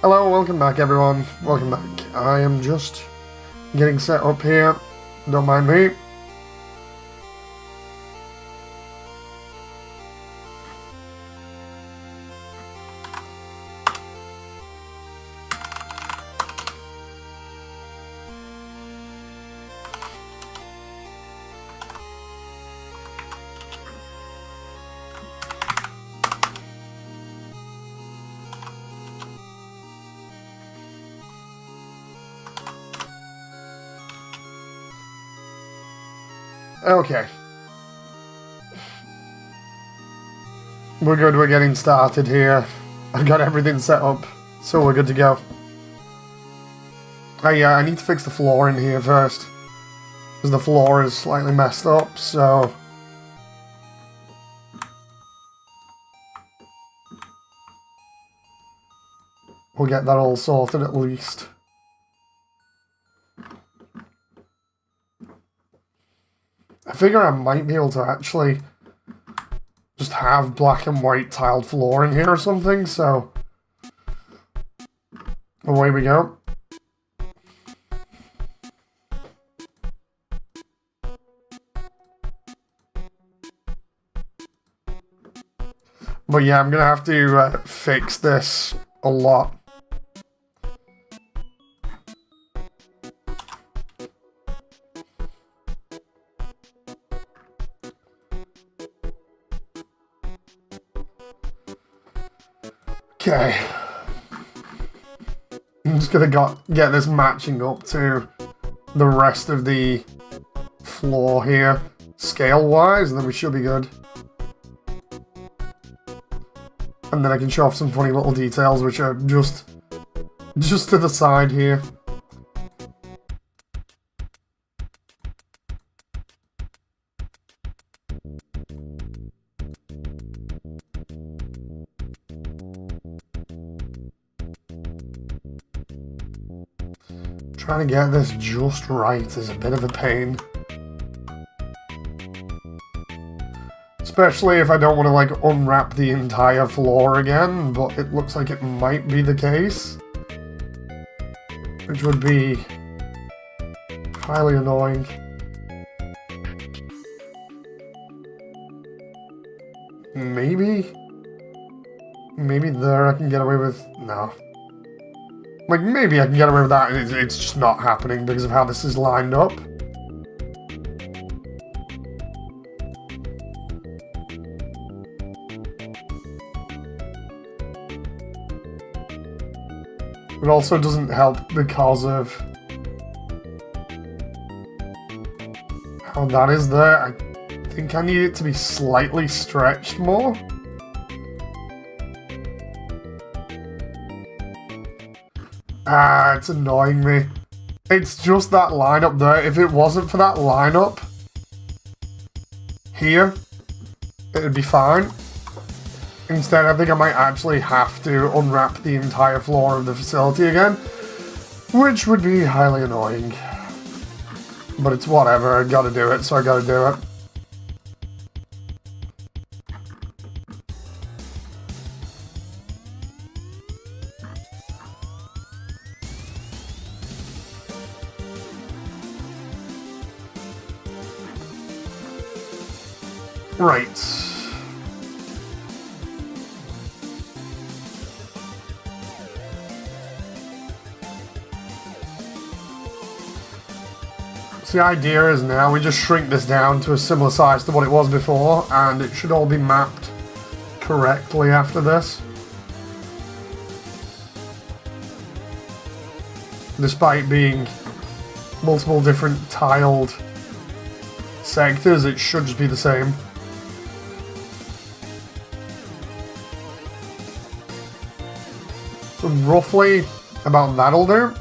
Hello, welcome back everyone. Welcome back. I am just getting set up here. Don't mind me. Okay. We're good, we're getting started here. I've got everything set up, so we're good to go. I need to fix the floor in here first. Because the floor is slightly messed up, so... we'll get that all sorted at least. I figure I might be able to actually just have black and white tiled floor in here or something, so away we go. But yeah, I'm gonna have to fix this a lot. Okay, I'm just gonna get this matching up to the rest of the floor here, scale-wise, and then we should be good. And then I can show off some funny little details, which are just to the side here. Trying to get this just right is a bit of a pain. Especially if I don't want to, like, unwrap the entire floor again, but it looks like it might be the case. Which would be highly annoying. Maybe there I can get away with... no. Like, maybe I can get away with that, and it's just not happening because of how this is lined up. It also doesn't help because of how that is there. I think I need it to be slightly stretched more. It's annoying me. It's just that lineup there. If it wasn't for that lineup here, it'd be fine. Instead, I think I might actually have to unwrap the entire floor of the facility again, which would be highly annoying. But it's whatever, I gotta do it, so I gotta do it. Right. So the idea is now we just shrink this down to a similar size to what it was before, and it should all be mapped correctly after this. Despite being multiple different tiled sectors, it should just be the same. So roughly about that'll do.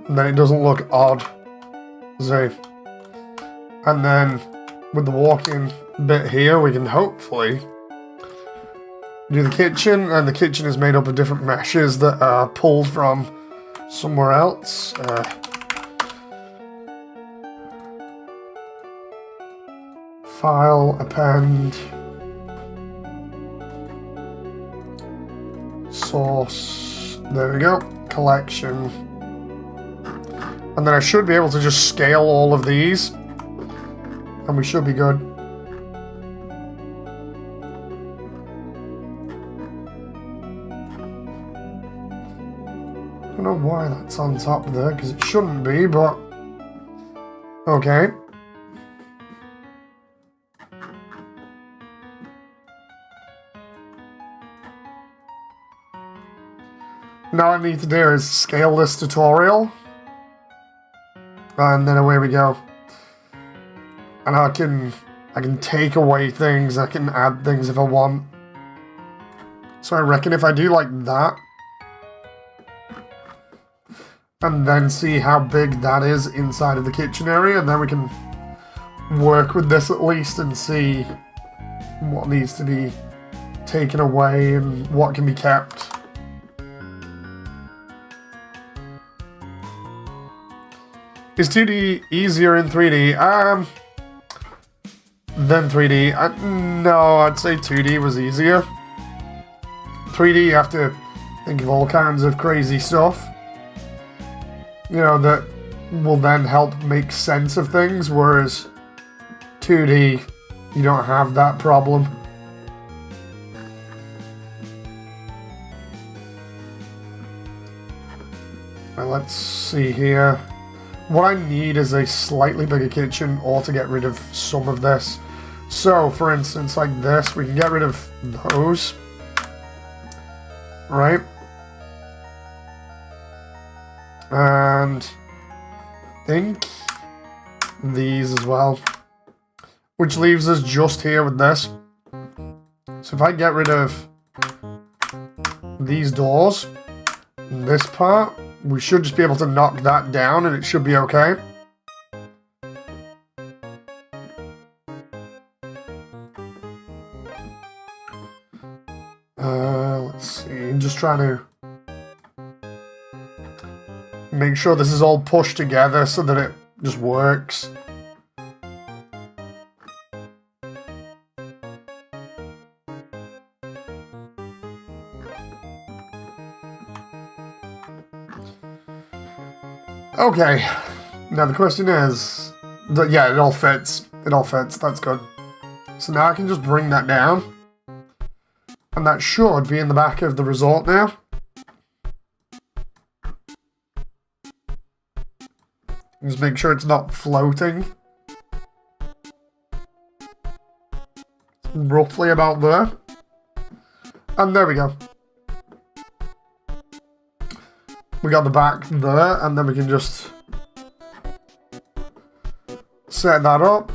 And then it doesn't look odd. See. And then with the walk-in bit here, we can hopefully do the kitchen, and the kitchen is made up of different meshes that are pulled from somewhere else. File, append, source, there we go, collection. And then I should be able to just scale all of these, and we should be good. I don't know why that's on top there, because it shouldn't be, but okay. Now what I need to do is scale this tutorial. And then away we go. And I can take away things, I can add things if I want. So I reckon if I do like that, and then see how big that is inside of the kitchen area, and then we can work with this at least and see what needs to be taken away and what can be kept. Is 2D easier in 3D? Than 3D? No, I'd say 2D was easier. 3D, you have to think of all kinds of crazy stuff, you know, that will then help make sense of things, whereas 2D, you don't have that problem. Right, let's see here. What I need is a slightly bigger kitchen or to get rid of some of this. So, for instance, like this, we can get rid of those. Right? And I think these as well. Which leaves us just here with this. So if I get rid of these doors, this part, we should just be able to knock that down and it should be okay. Let's see, I'm just trying to make sure this is all pushed together so that it just works. Okay, now the question is, yeah, it all fits. It all fits, that's good. So now I can just bring that down. And that should be in the back of the resort now. Just make sure it's not floating. Roughly about there. And there we go. We got the back there, and then we can just set that up.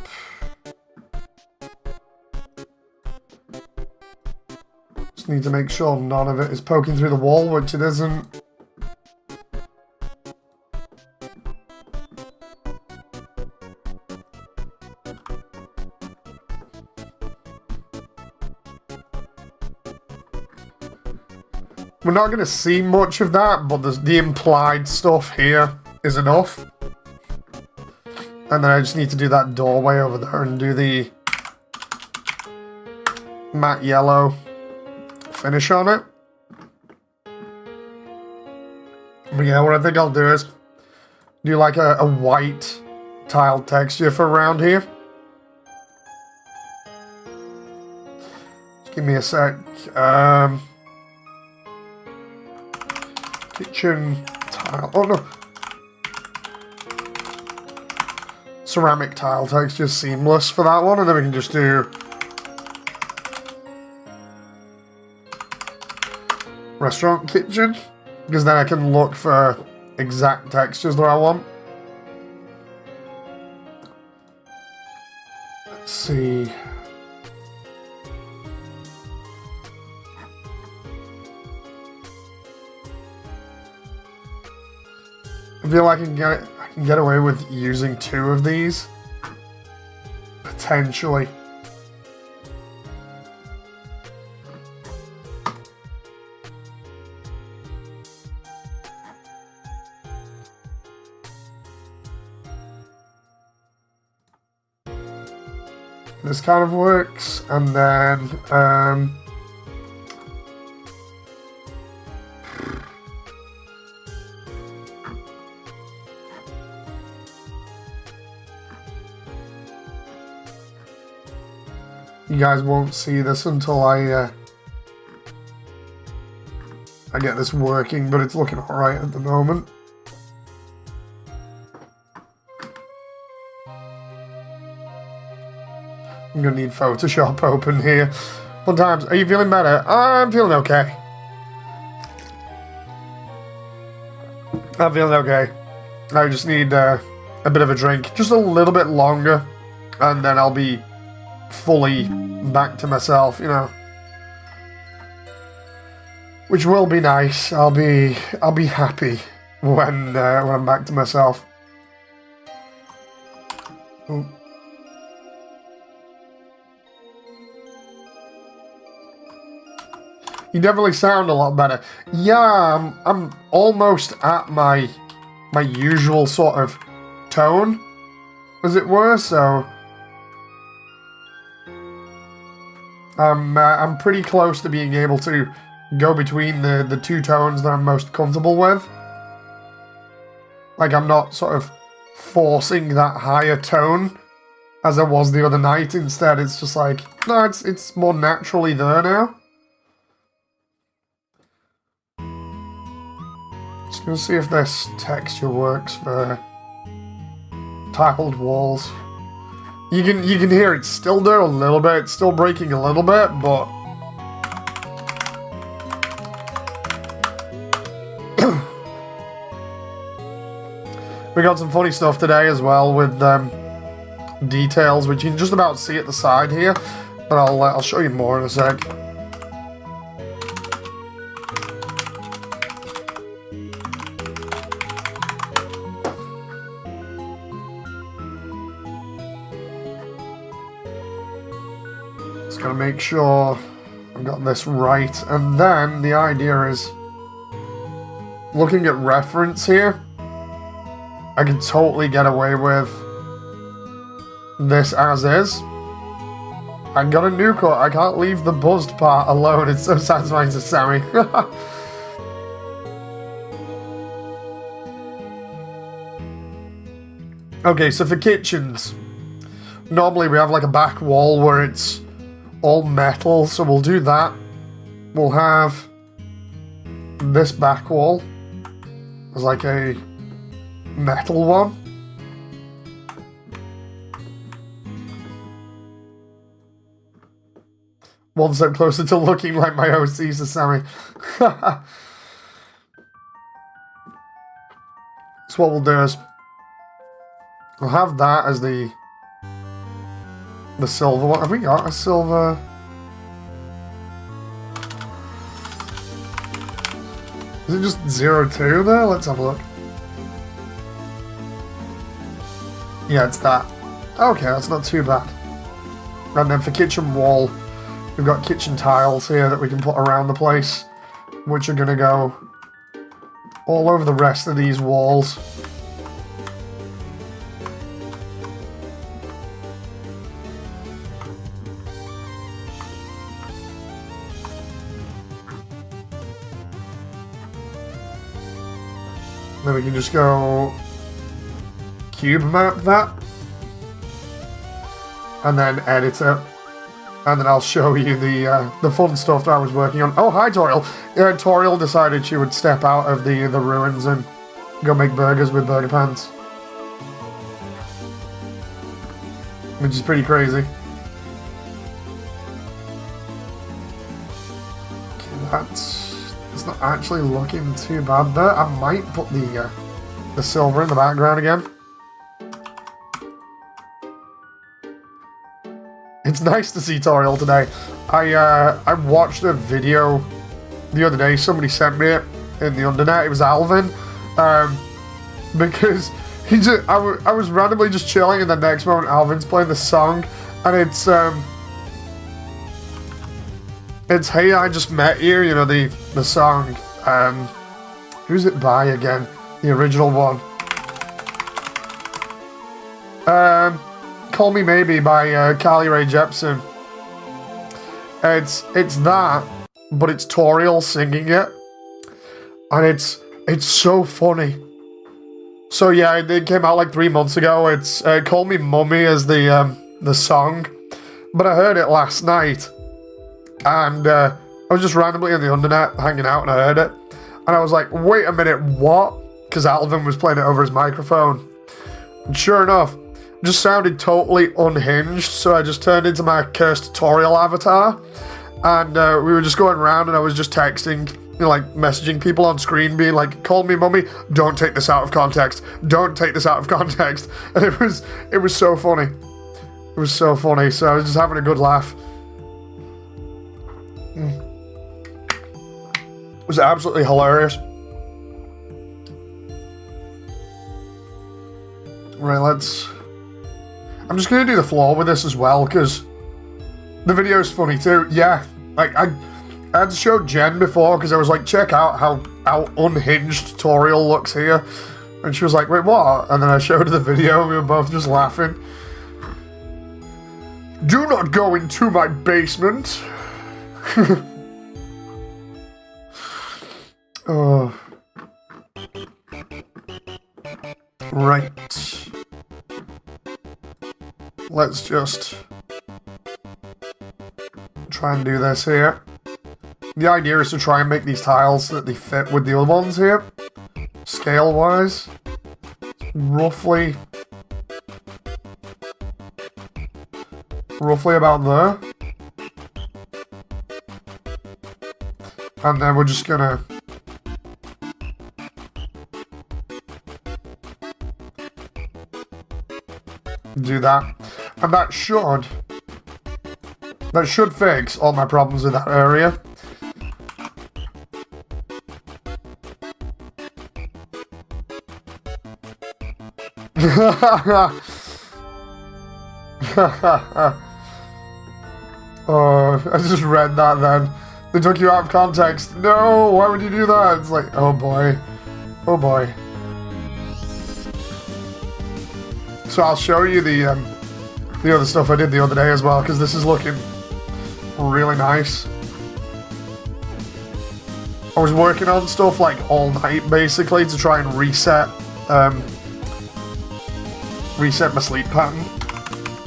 Just need to make sure none of it is poking through the wall, which it isn't. We're not going to see much of that, but the implied stuff here is enough. And then I just need to do that doorway over there and do the matte yellow finish on it. But yeah, what I think I'll do is do like a white tile texture for around here. Just give me a sec. Kitchen tile. Oh no. Ceramic tile texture seamless for that one, and then we can just do restaurant kitchen, because then I can look for exact textures that I want. Let's see. I feel like I can get away with using 2 of these. Potentially. this kind of works, and then you guys won't see this until I get this working, but it's looking alright at the moment. I'm gonna need Photoshop open here. Sometimes, are you feeling better? I'm feeling okay. I'm feeling okay. I just need a bit of a drink, just a little bit longer, and then I'll be fully back to myself, you know. Which will be nice. I'll be happy when I'm back to myself. Ooh. You definitely sound a lot better. Yeah, I'm almost at my usual sort of tone, as it were. So I'm pretty close to being able to go between the two tones that I'm most comfortable with. Like, I'm not sort of forcing that higher tone as I was the other night. Instead, it's just like, no, it's more naturally there now. Just gonna see if this texture works for tiled walls. You can hear it's still there a little bit, it's still breaking a little bit, but we got some funny stuff today as well with details, which you can just about see at the side here, but I'll show you more in a sec. Gotta make sure I've got this right, and then the idea is looking at reference here. I can totally get away with this as is. I got a new cut. I can't leave the buzzed part alone. It's so satisfying to Sammy. Okay, so for kitchens, normally we have like a back wall where it's all metal, so we'll do that. We'll have this back wall as like a metal one. One step closer to looking like my OC, so Sammy. So what we'll do is we'll have that as the silver one. Have we got a silver? Is it just 02 there? Let's have a look. Yeah, it's that. Okay, that's not too bad. And then for kitchen wall, we've got kitchen tiles here that we can put around the place, which are going to go all over the rest of these walls. Then we can just go cube map that, and then edit it, and then I'll show you the fun stuff that I was working on. Oh, hi Toriel. Yeah, Toriel decided she would step out of the ruins and go make burgers with burger pans, which is pretty crazy. Okay, it's not actually looking too bad there. I might put the silver in the background again. It's nice to see Toriel today. I watched a video the other day. Somebody sent me it in the Undernet. It was Alvin, because I was randomly just chilling, and the next moment Alvin's playing the song, and it's Hey I Just Met You, you know, the song. Who's it by again? The original one. Call Me Maybe by Carly Rae Jepsen. It's that, but it's Toriel singing it, and it's so funny. So yeah, it came out like 3 months ago. It's Call Me Mummy as the song, but I heard it last night, and I was just randomly in the undernet hanging out, and I heard it, and I was like, wait a minute, what? Because Alvin was playing it over his microphone, and sure enough, it just sounded totally unhinged. So I just turned into my cursed Toriel avatar, and we were just going around, and I was just texting, you know, like messaging people on screen, being like, "Call me mummy, don't take this out of context, don't take this out of context," and it was so funny. It was so funny. So I was just having a good laugh. It was absolutely hilarious. Right, I'm just gonna do the floor with this as well, because the video is funny too. Yeah, like I had to show Jen before, because I was like, check out how unhinged Toriel looks here, and she was like, wait, what? And then I showed her the video, and we were both just laughing. Do not go into my basement. Oh. Right. Let's just try and do this here. The idea is to try and make these tiles so that they fit with the other ones here. Scale-wise. Roughly about there. And then we're just gonna do that. And that should fix all my problems in that area. Oh, I just read that then. They took you out of context. No, why would you do that? It's like, oh boy. Oh boy. So I'll show you the other stuff I did the other day as well, because this is looking really nice. I was working on stuff like all night basically to try and reset my sleep pattern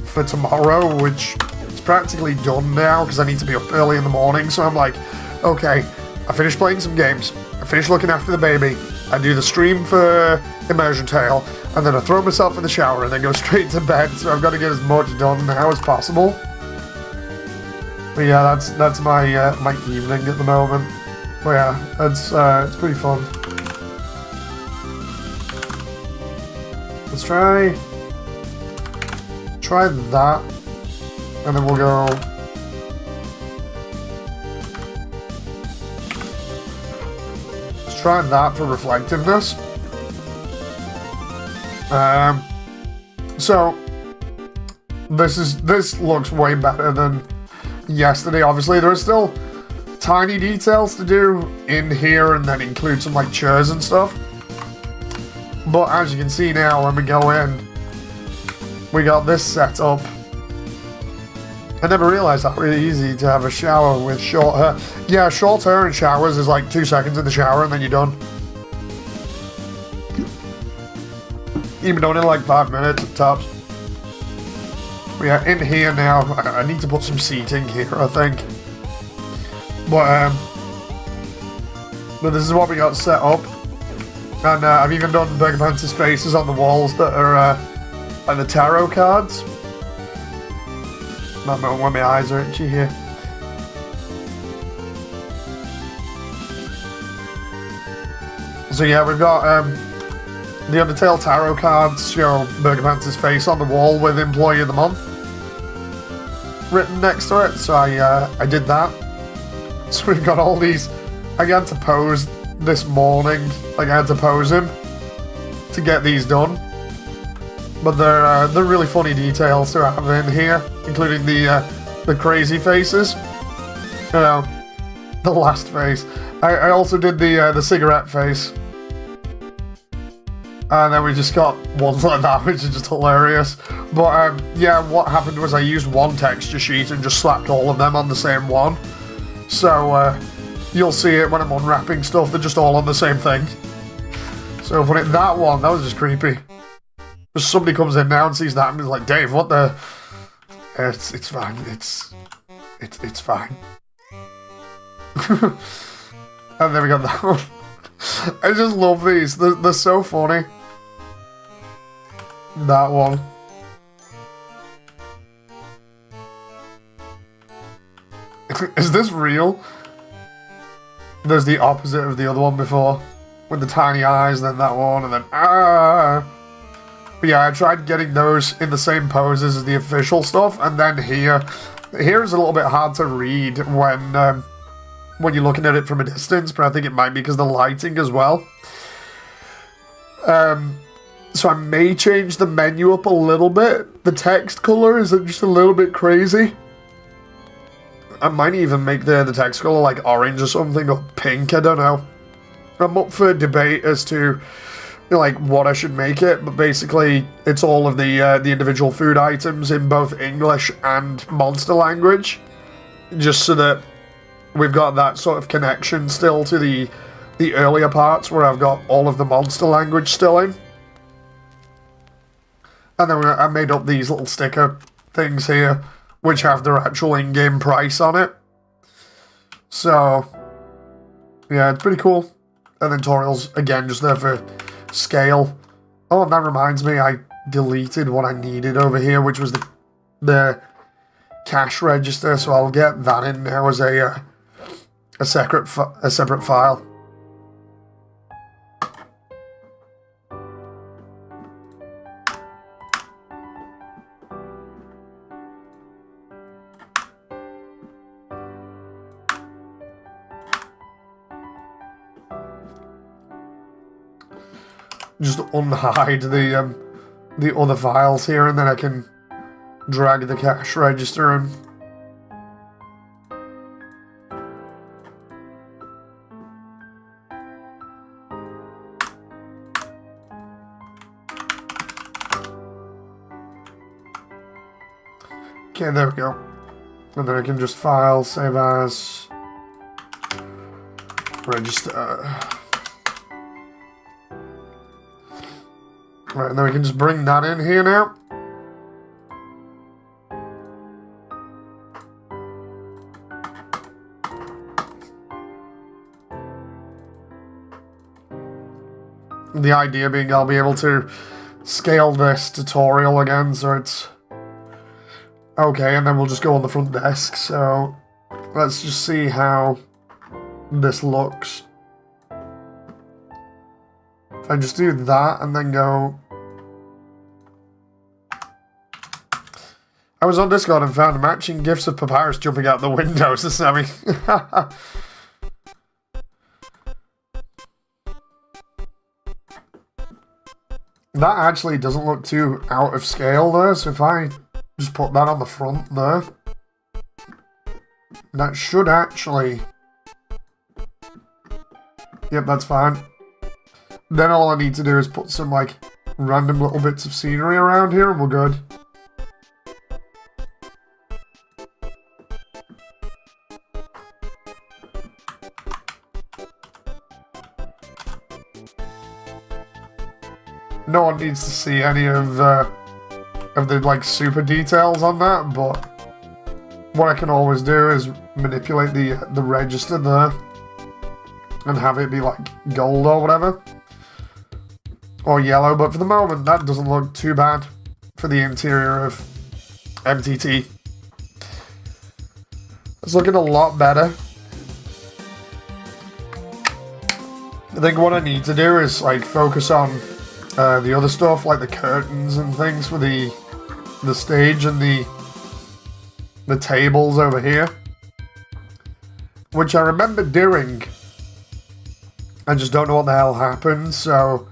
for tomorrow, which is practically done now because I need to be up early in the morning. So I'm like, okay, I finished playing some games, I finished looking after the baby, I do the stream for Immersiontale, and then I throw myself in the shower and then go straight to bed. So I've got to get as much done now as possible. But yeah, that's my my evening at the moment. But yeah, it's pretty fun. Let's try that, and then we'll go. Let's try that for reflectiveness. So this looks way better than yesterday. Obviously, there are still tiny details to do in here, and then include some like chairs and stuff. But as you can see now, when we go in, we got this set up. I never realized that really easy to have a shower with short hair. Yeah, short hair and showers is like 2 seconds in the shower and then you're done. Even done in like 5 minutes at tops. But yeah, in here now, I need to put some seating here, I think. But this is what we got set up. And I've even done Bergamance's faces on the walls that are like the tarot cards. That moment when my eyes are itchy here. So yeah, we've got the Undertale tarot cards show Bergamance's face on the wall with Employee of the Month written next to it. So I did that. So we've got all these. I had to pose this morning. Like I had to pose him to get these done. But they're really funny details to have in here, including the crazy faces. You know, the last face. I also did the cigarette face. And then we just got ones like that, which is just hilarious. But yeah, what happened was I used one texture sheet and just slapped all of them on the same one. So you'll see it when I'm unwrapping stuff, they're just all on the same thing. So if I hit that one, that was just creepy. Just somebody comes in now and sees that and is like, Dave, what the... It's fine, it's fine. And then we got that one. I just love these, they're so funny. That one. Is this real? There's the opposite of the other one before. With the tiny eyes, then that one, and then ah. But yeah, I tried getting those in the same poses as the official stuff, and then here is a little bit hard to read when you're looking at it from a distance, but I think it might be because of the lighting as well. So I may change the menu up a little bit. The text color is just a little bit crazy. I might even make the text color like orange or something, or pink, I don't know. I'm up for debate as to like what I should make it, but basically it's all of the individual food items in both English and monster language, just so that we've got that sort of connection still to the earlier parts where I've got all of the monster language still in. And then I made up these little sticker things here, which have their actual in-game price on it. So, yeah, it's pretty cool. And then tutorials, again, just there for scale. Oh, and that reminds me, I deleted what I needed over here, which was the cash register, so I'll get that in now as a separate file. Just unhide the other files here, and then I can drag the cash register in. Okay, there we go. And then I can just file, save as, register. Right, and then we can just bring that in here now. The idea being I'll be able to scale this tutorial again, so it's okay, and then we'll just go on the front desk. So let's just see how this looks. If I just do that and then go... I was on Discord and found matching gifs of Papyrus jumping out the windows to Sammy. That actually doesn't look too out of scale there, so if I just put that on the front there, that should actually... Yep, that's fine. Then all I need to do is put some, like, random little bits of scenery around here and we're good. No one needs to see any of the like super details on that, but what I can always do is manipulate the register there and have it be like gold or whatever, or yellow. But for the moment, that doesn't look too bad for the interior of MTT. It's looking a lot better. I think what I need to do is like focus on the other stuff, like the curtains and things for the stage and the tables over here, which I remember doing. I just don't know what the hell happened, so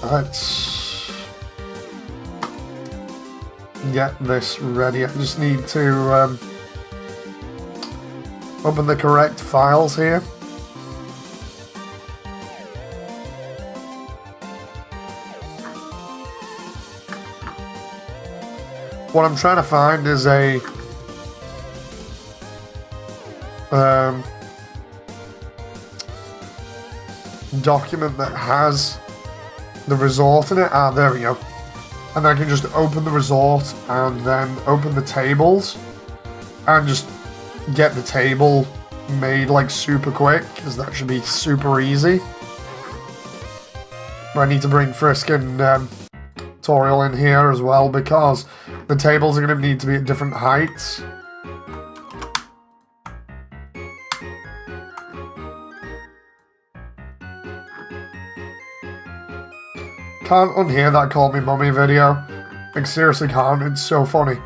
let's get this ready. I just need to open the correct files here. what I'm trying to find is a document that has the resort in it. Ah, there we go. And then I can just open the resort and then open the tables and just get the table made like super quick, because that should be super easy. But I need to bring Frisk and Toriel in here as well, because the tables are going to need to be at different heights. Can't unhear that Call Me Mummy video. Like, seriously can't, it's so funny.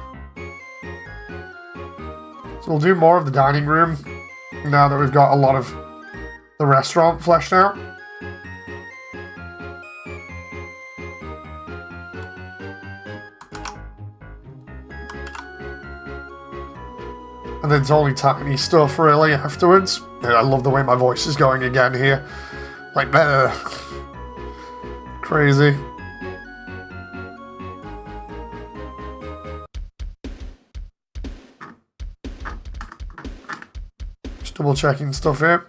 So we'll do more of the dining room now that we've got a lot of the restaurant fleshed out. And then it's only tiny stuff really afterwards. Yeah, I love the way my voice is going again here. Like, crazy. Just double checking stuff here.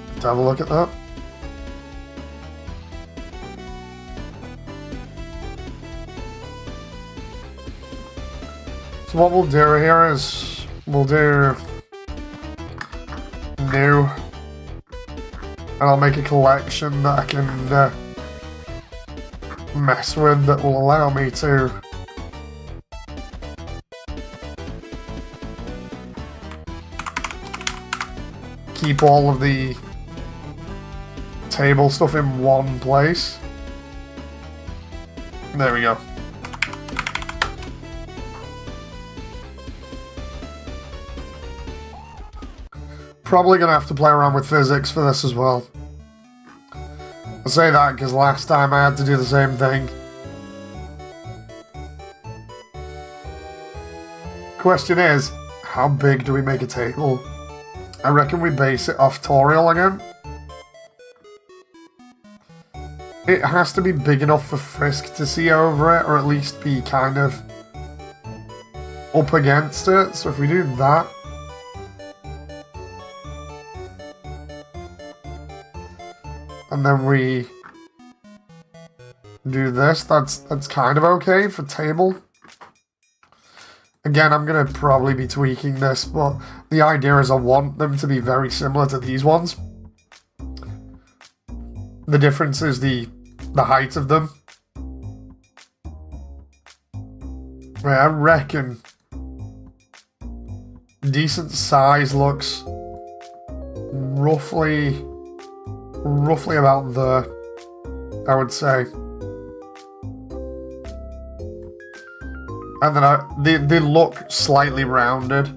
Let's have a look at that. So what we'll do here is we'll do new, and I'll make a collection that I can mess with that will allow me to keep all of the table stuff in one place. There we go. Probably gonna have to play around with physics for this as well. I say that because last time I had to do the same thing. Question is, how big do we make a table? I reckon we base it off Toriel again. It has to be big enough for Frisk to see over it, or at least be kind of up against it. So if we do that, and then we do this, that's kind of okay for table. Again, I'm going to probably be tweaking this, but the idea is I want them to be very similar to these ones. The difference is the height of them. Right, I reckon decent size looks roughly about there, I would say. And then they look slightly rounded,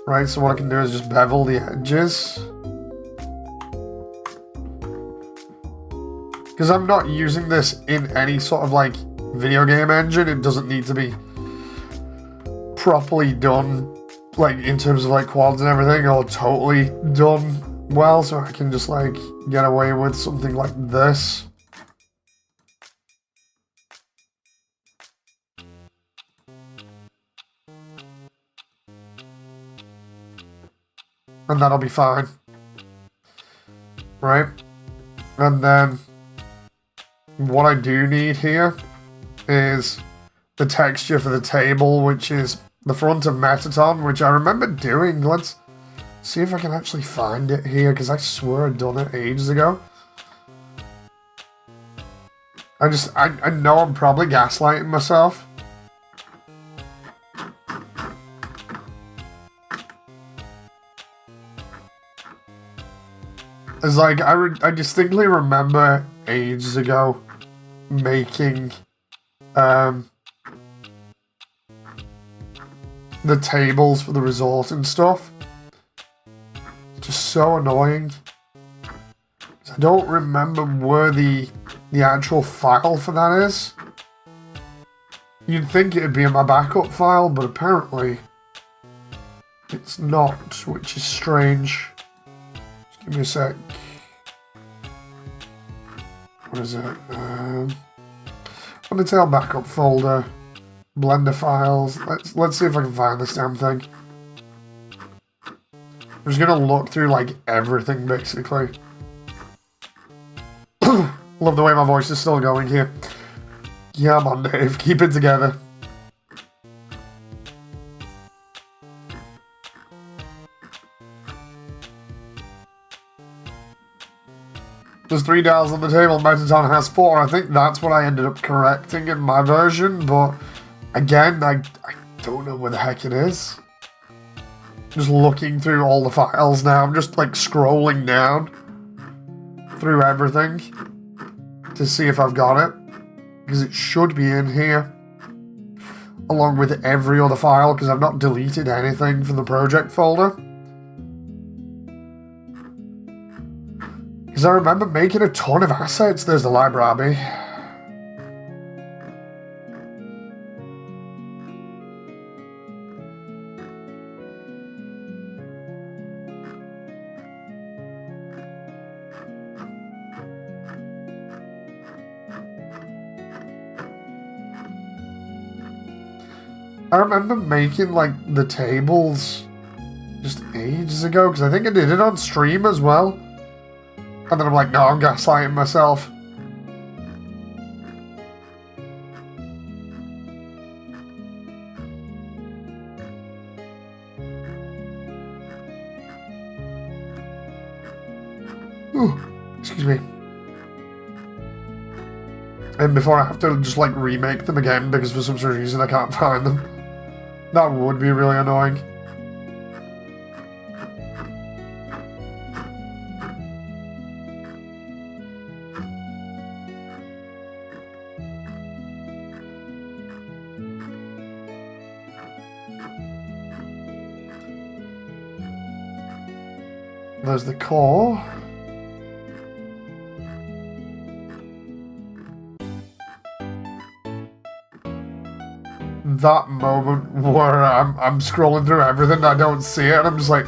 right? So what I can do is just bevel the edges. Because I'm not using this in any sort of like video game engine. It doesn't need to be properly done, like in terms of like quads and everything, or totally done well. So I can just like get away with something like this. And that'll be fine. Right? And then what I do need here is the texture for the table, which is the front of Metaton, which I remember doing. Let's see if I can actually find it here, because I swear I'd done it ages ago. I know I'm probably gaslighting myself. It's like, I distinctly remember ages ago making the tables for the resort and stuff. Just so annoying. I don't remember where the actual file for that is. You'd think it'd be in my backup file, but apparently it's not, which is strange. Just give me a sec. What is it? Undertale backup folder, Blender files. Let's see if I can find this damn thing. I'm just gonna look through like everything basically. Love the way my voice is still going here. Yeah, man, Dave, keep it together. There's 3 dials on the table, MTT has 4. I think that's what I ended up correcting in my version, but again, I don't know where the heck it is. Just looking through all the files now. I'm just like scrolling down through everything to see if I've got it, because it should be in here along with every other file, because I've not deleted anything from the project folder. Because I remember making a ton of assets. There's the library. I remember making like the tables just ages ago, because I think I did it on stream as well. And then I'm like, no, I'm gaslighting myself. Ooh, excuse me. And before I have to just like remake them again because for some reason I can't find them. That would be really annoying. There's the core. That moment where I'm scrolling through everything, I don't see it, and I'm just like,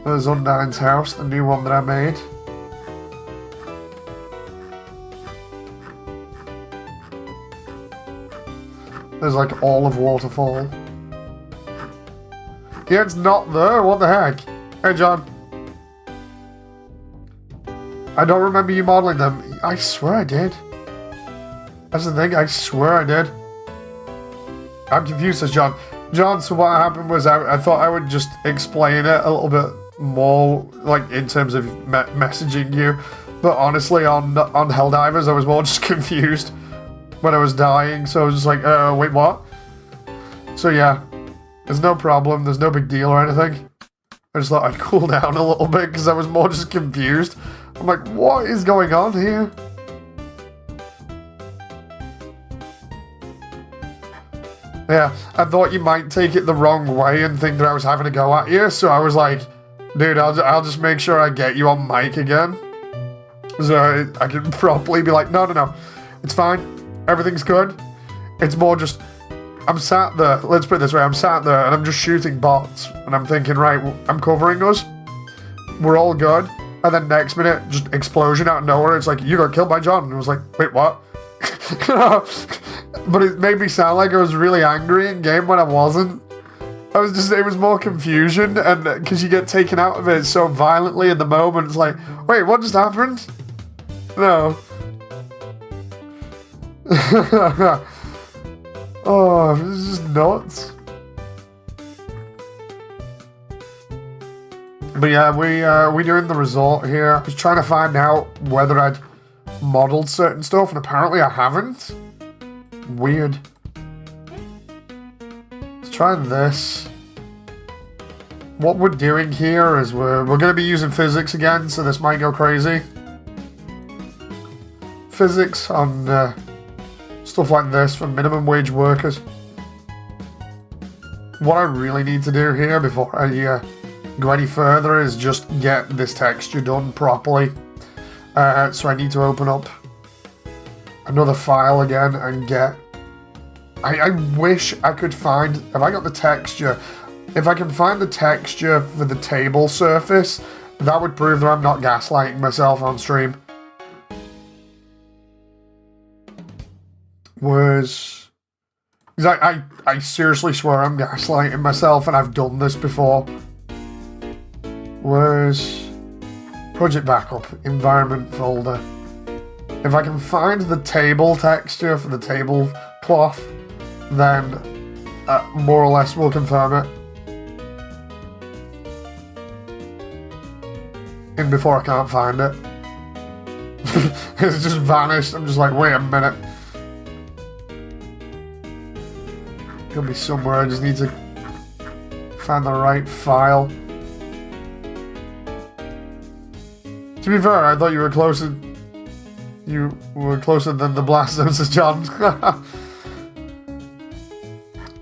There's Undyne's house, the new one that I made. There's like all of Waterfall. Yeah, it's not there, what the heck? Hey, John. I don't remember you modeling them. I swear I did. That's the thing, I swear I did. I'm confused, says John. John, so what happened was I thought I would just explain it a little bit more, like in terms of messaging you. But honestly, on Helldivers, I was more just confused when I was dying. So I was just like, wait, what? So yeah, there's no problem. There's no big deal or anything. I just thought I'd cool down a little bit because I was more just confused. I'm like, what is going on here? Yeah, I thought you might take it the wrong way and think that I was having a go at you, so I was like, dude, I'll just make sure I get you on mic again. So I can properly be like, no, it's fine, everything's good. It's more just, I'm sat there, let's put it this way, I'm sat there and I'm just shooting bots, and I'm thinking, right, I'm covering us, we're all good. And then next minute, just explosion out of nowhere. It's like, you got killed by John. And I was like, wait, what? But it made me sound like I was really angry in game when I wasn't. It was more confusion. And because you get taken out of it so violently in the moment, it's like, wait, what just happened? No. Oh, this is just nuts. But yeah, we doing the resort here. I was trying to find out whether I'd modeled certain stuff, and apparently I haven't. Weird. Let's try this. What we're doing here is we're going to be using physics again, so this might go crazy. Physics on stuff like this for minimum wage workers. what I really need to do here before I go any further is just get this texture done properly. So I need to open up another file again and get... I wish I could find... Have I got the texture? If I can find the texture for the table surface, that would prove that I'm not gaslighting myself on stream. Because I seriously swear I'm gaslighting myself, and I've done this before. Where's project backup, environment folder? If I can find the table texture for the table cloth, then more or less we'll confirm it. And before I can't find it. It's just vanished. I'm just like, wait a minute. Could be somewhere. I just need to find the right file. To be fair, I thought you were closer. You were closer than the blast zones, John.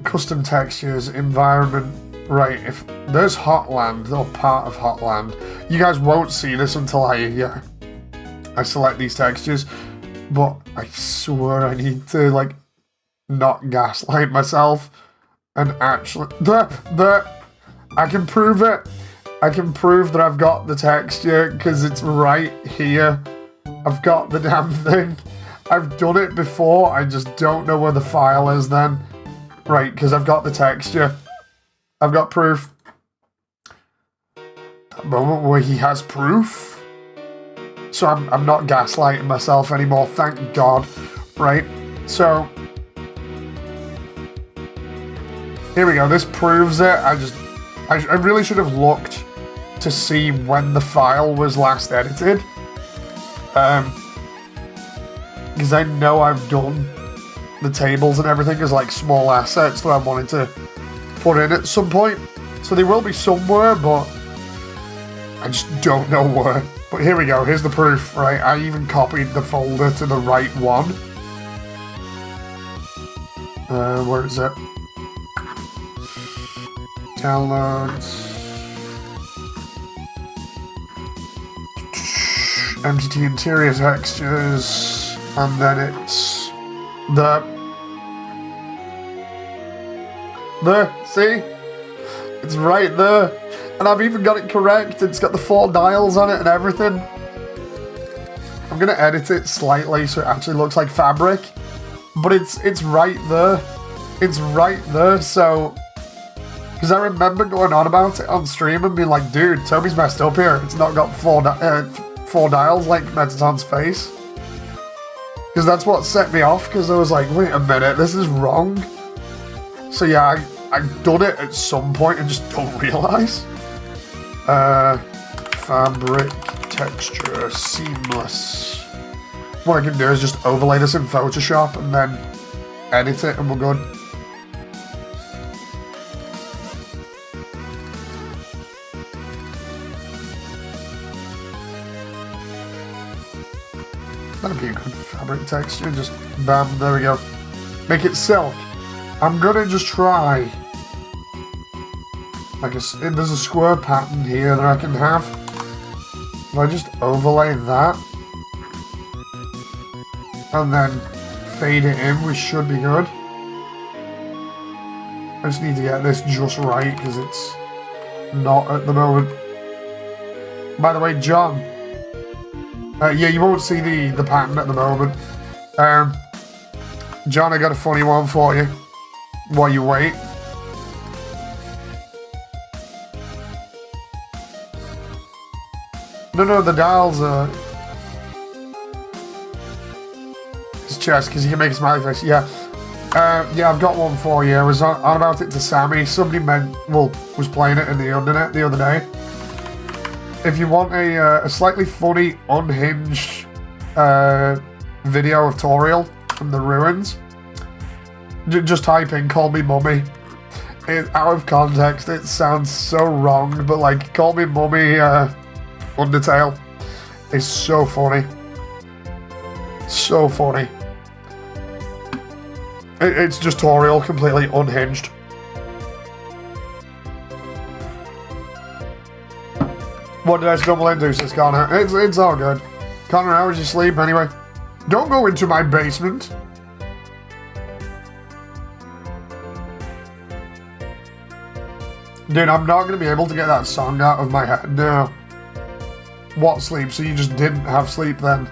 Custom textures, environment. Right, if there's Hotland, or part of Hotland, you guys won't see this until I select these textures, but I swear I need to, like, not gaslight myself, and actually, I can prove it. I can prove that I've got the texture, because it's right here. I've got the damn thing. I've done it before, I just don't know where the file is then. Right, because I've got the texture. I've got proof. That moment where he has proof. So I'm not gaslighting myself anymore, thank God. Right, so here we go. This proves it. I really should have looked to see when the file was last edited. Because I know I've done the tables and everything as like small assets that I wanted to put in at some point. So they will be somewhere, but I just don't know where. But here we go. Here's the proof, right? I even copied the folder to the right one. Where is it? Downloads. MTT Interior textures. And then it's there, see? It's right there. And I've even got it correct. It's got the 4 dials on it and everything. I'm gonna edit it slightly so it actually looks like fabric. But it's right there. It's right there, so... Because I remember going on about it on stream and being like, dude, Toby's messed up here. It's not got 4 dials like Metaton's face. Because that's what set me off, because I was like, wait a minute, this is wrong. So yeah, I've done it at some point and just don't realise. Fabric, texture, seamless. What I can do is just overlay this in Photoshop and then edit it and we're good. That'd be a good fabric texture, just bam, there we go. Make it silk. I'm gonna just try. Like there's a square pattern here that I can have. If I just overlay that and then fade it in, we should be good. I just need to get this just right because it's not at the moment. By the way, John, yeah, you won't see the pattern at the moment. John, I got a funny one for you while you wait. No, the dials are... His chest, because he can make a smiley face, yeah. Yeah, I've got one for you. I was on about it to Sammy. Somebody was playing it in the internet the other day. If you want a slightly funny, unhinged video of tutorial from the ruins, just type in "call me mummy." Out of context, it sounds so wrong, but like, "call me mummy," Undertale is so funny. So funny. It's just tutorial, completely unhinged. What did I stumble into, says Connor? It's all good. Connor, how was your sleep anyway? Don't go into my basement. Dude, I'm not going to be able to get that song out of my head now. What sleep? So you just didn't have sleep then?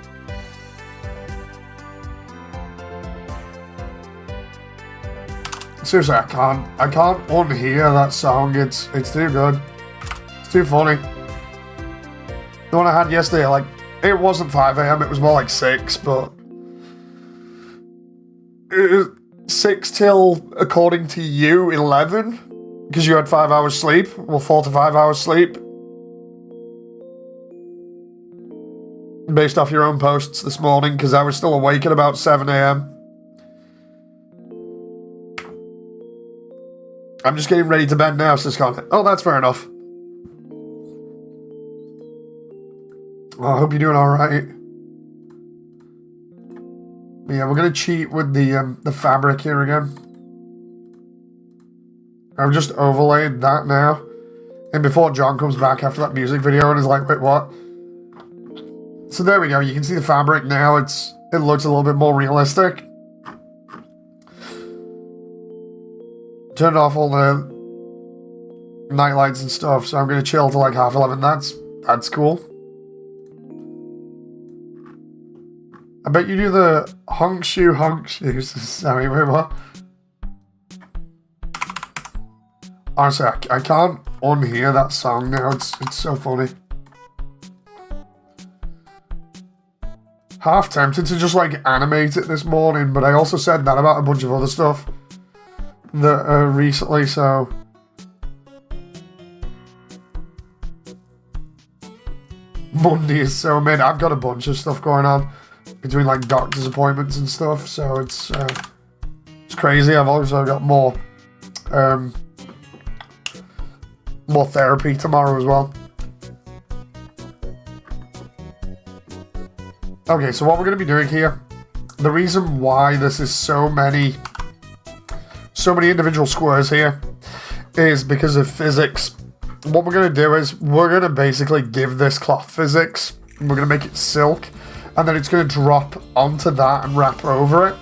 Seriously, I can't unhear that song. It's too good. It's too funny. The one I had yesterday, like, it wasn't 5 AM, it was more like 6, but... It was 6 till, according to you, 11? Because you had 5 hours sleep? Well, 4 to 5 hours sleep? Based off your own posts this morning, because I was still awake at about 7 AM. I'm just getting ready to bed now, says Connor. Oh, that's fair enough. Well, I hope you're doing alright. Yeah, we're going to cheat with the fabric here again. I've just overlaid that now. And before John comes back after that music video and is like, wait, what? So there we go. You can see the fabric now. It looks a little bit more realistic. Turned off all the night lights and stuff, so I'm going to chill till like 11:30. That's cool. I bet you do the honk shoes. Sorry, wait, what? Honestly, I can't unhear that song now. It's so funny. Half tempted to just like animate it this morning, but I also said that about a bunch of other stuff that recently, so Monday is so mid. I've got a bunch of stuff going on between like doctor's appointments and stuff, so it's crazy. I've also got more therapy tomorrow as well. Okay, so what we're going to be doing here, the reason why this is so many individual squares here is because of physics. What we're going to do is we're going to basically give this cloth physics. We're going to make it silk, and then it's going to drop onto that and wrap over it.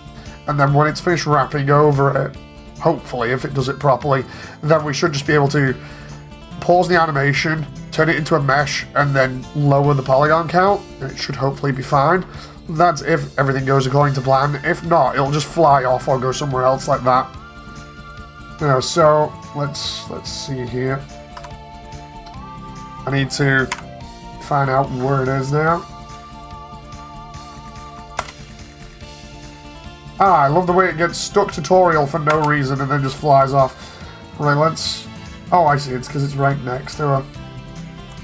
And then when it's finished wrapping over it, hopefully, if it does it properly, then we should just be able to pause the animation, turn it into a mesh, and then lower the polygon count. It should hopefully be fine. That's if everything goes according to plan. If not, it'll just fly off or go somewhere else like that. So let's see here. I need to find out where it is now. I love the way it gets stuck tutorial for no reason and then just flies off. Right, let's... Oh, I see. It's because it's right next to her.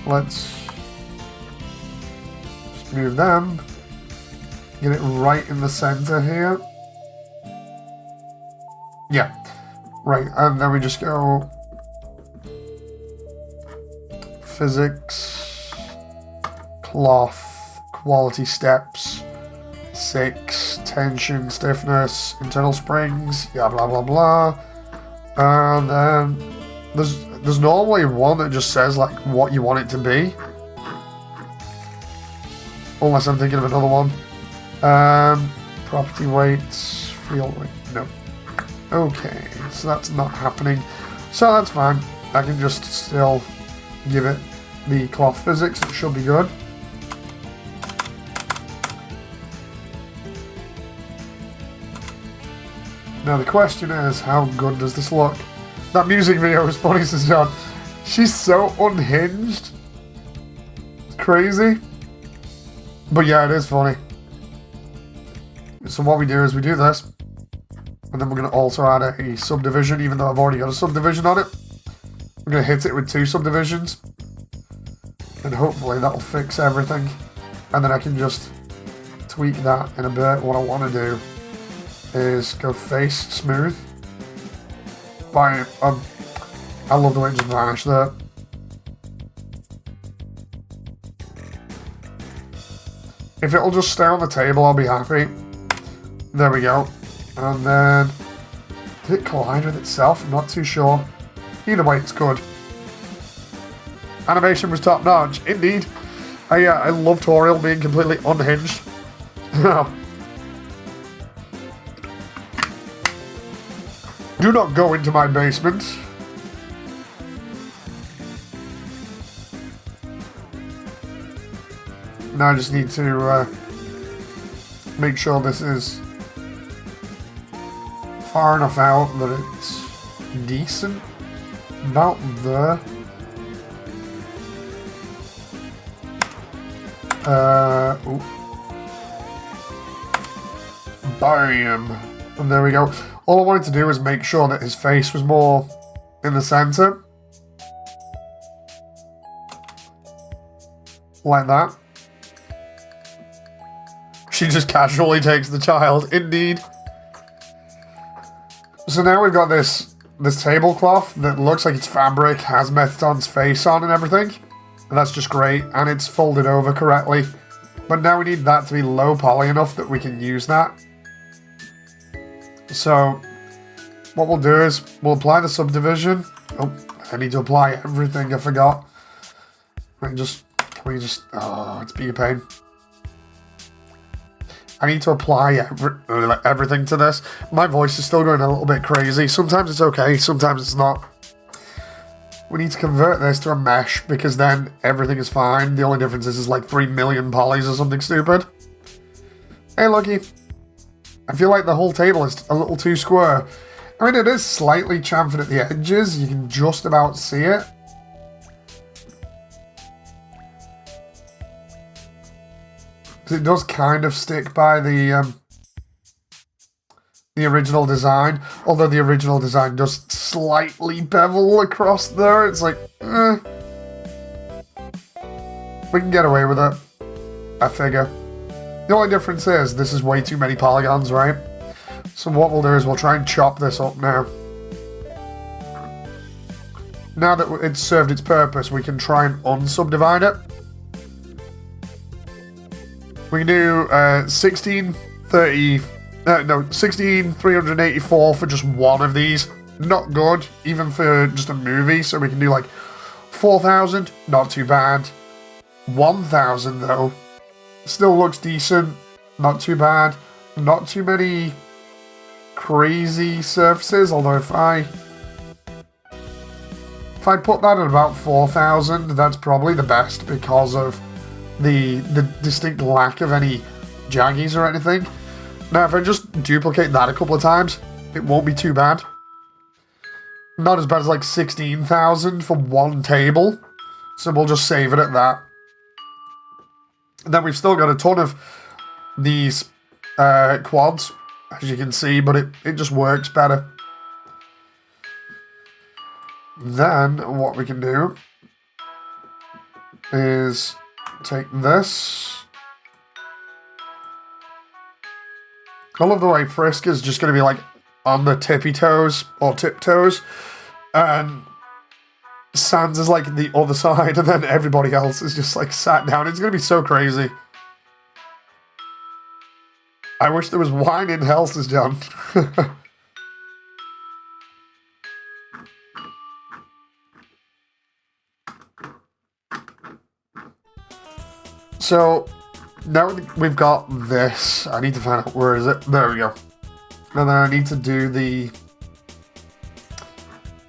Let's just move them. Get it right in the center here. Yeah. Right, and then we just go... Physics. Cloth. Quality steps. 6. Tension, stiffness, internal springs. Yeah, blah, blah, blah. And then... There's normally one that just says like what you want it to be. Unless I'm thinking of another one. Property weights, field weight, no. Okay, so that's not happening. So that's fine. I can just still give it the cloth physics. It should be good. Now the question is, how good does this look? That music video was funny, says John. She's so unhinged. It's crazy. But yeah, it is funny. So what we do is we do this. And then we're going to also add a subdivision, even though I've already got a subdivision on it. We're going to hit it with 2 subdivisions. And hopefully that'll fix everything. And then I can just tweak that in a bit. What I want to do is go face smooth. I love the way it just vanished there. If it'll just stay on the table, I'll be happy. There we go. And then... Did it collide with itself? I'm not too sure. Either way, it's good. Animation was top notch. Indeed. I love Toriel being completely unhinged. Do not go into my basement. Now I just need to make sure this is far enough out that it's decent. About there. Ooh. Bam. And there we go. All I wanted to do was make sure that his face was more in the center. Like that. She just casually takes the child. Indeed. So now we've got this tablecloth that looks like it's fabric, has Mettaton's face on and everything. And that's just great. And it's folded over correctly. But now we need that to be low poly enough that we can use that. So what we'll do is we'll apply the subdivision. Oh, I need to apply everything. I forgot. Can we just, oh, it's being a pain. I need to apply everything to this. My voice is still going a little bit crazy. Sometimes it's okay, sometimes it's not. We need to convert this to a mesh because then everything is fine. The only difference is like 3 million polys or something stupid. Hey, Lucky. I feel like the whole table is a little too square. I mean, it is slightly chamfered at the edges. You can just about see it. It does kind of stick by the original design, although the original design does slightly bevel across there. It's like, we can get away with it, I figure. The only difference is this is way too many polygons, right? So what we'll do is we'll try and chop this up now. Now that it's served its purpose, we can try and unsubdivide it. We can do 16,384 for just one of these. Not good, even for just a movie. So we can do like 4,000, not too bad. 1,000 though, still looks decent, not too bad. Not too many crazy surfaces, although if I put that at about 4,000, that's probably the best because of the distinct lack of any jaggies or anything. Now, if I just duplicate that a couple of times, it won't be too bad. Not as bad as like 16,000 for one table. So we'll just save it at that. And then we've still got a ton of these quads, as you can see, but it just works better. Then what we can do is take this. I love the way Frisk is just going to be like on the tippy toes or tiptoes, and Sans is like the other side, and then everybody else is just like sat down. It's going to be so crazy. I wish there was wine in Hell's John. So now we've got this. I need to find out where is it. There we go. And then I need to do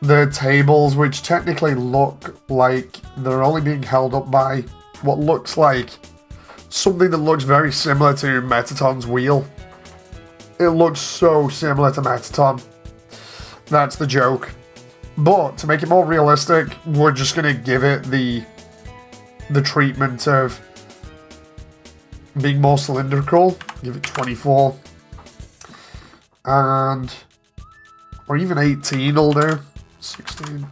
the tables, which technically look like they're only being held up by what looks like something that looks very similar to Mettaton's wheel. It looks so similar to Mettaton. That's the joke. But to make it more realistic, we're just going to give it the treatment of being more cylindrical. Give it 24. And or even 18 will do. 16.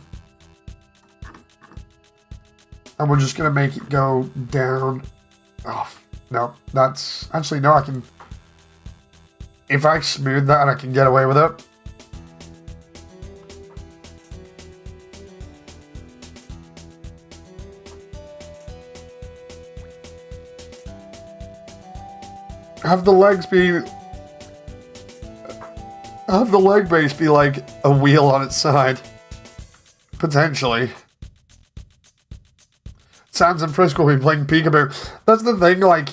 And we're just going to make it go down. Oh, no. That's... Actually, no, I can... If I smooth that, I can get away with it. Have the legs be... Have the leg base be like a wheel on its side. Potentially. Sans and Frisco will be playing peekaboo. That's the thing, like,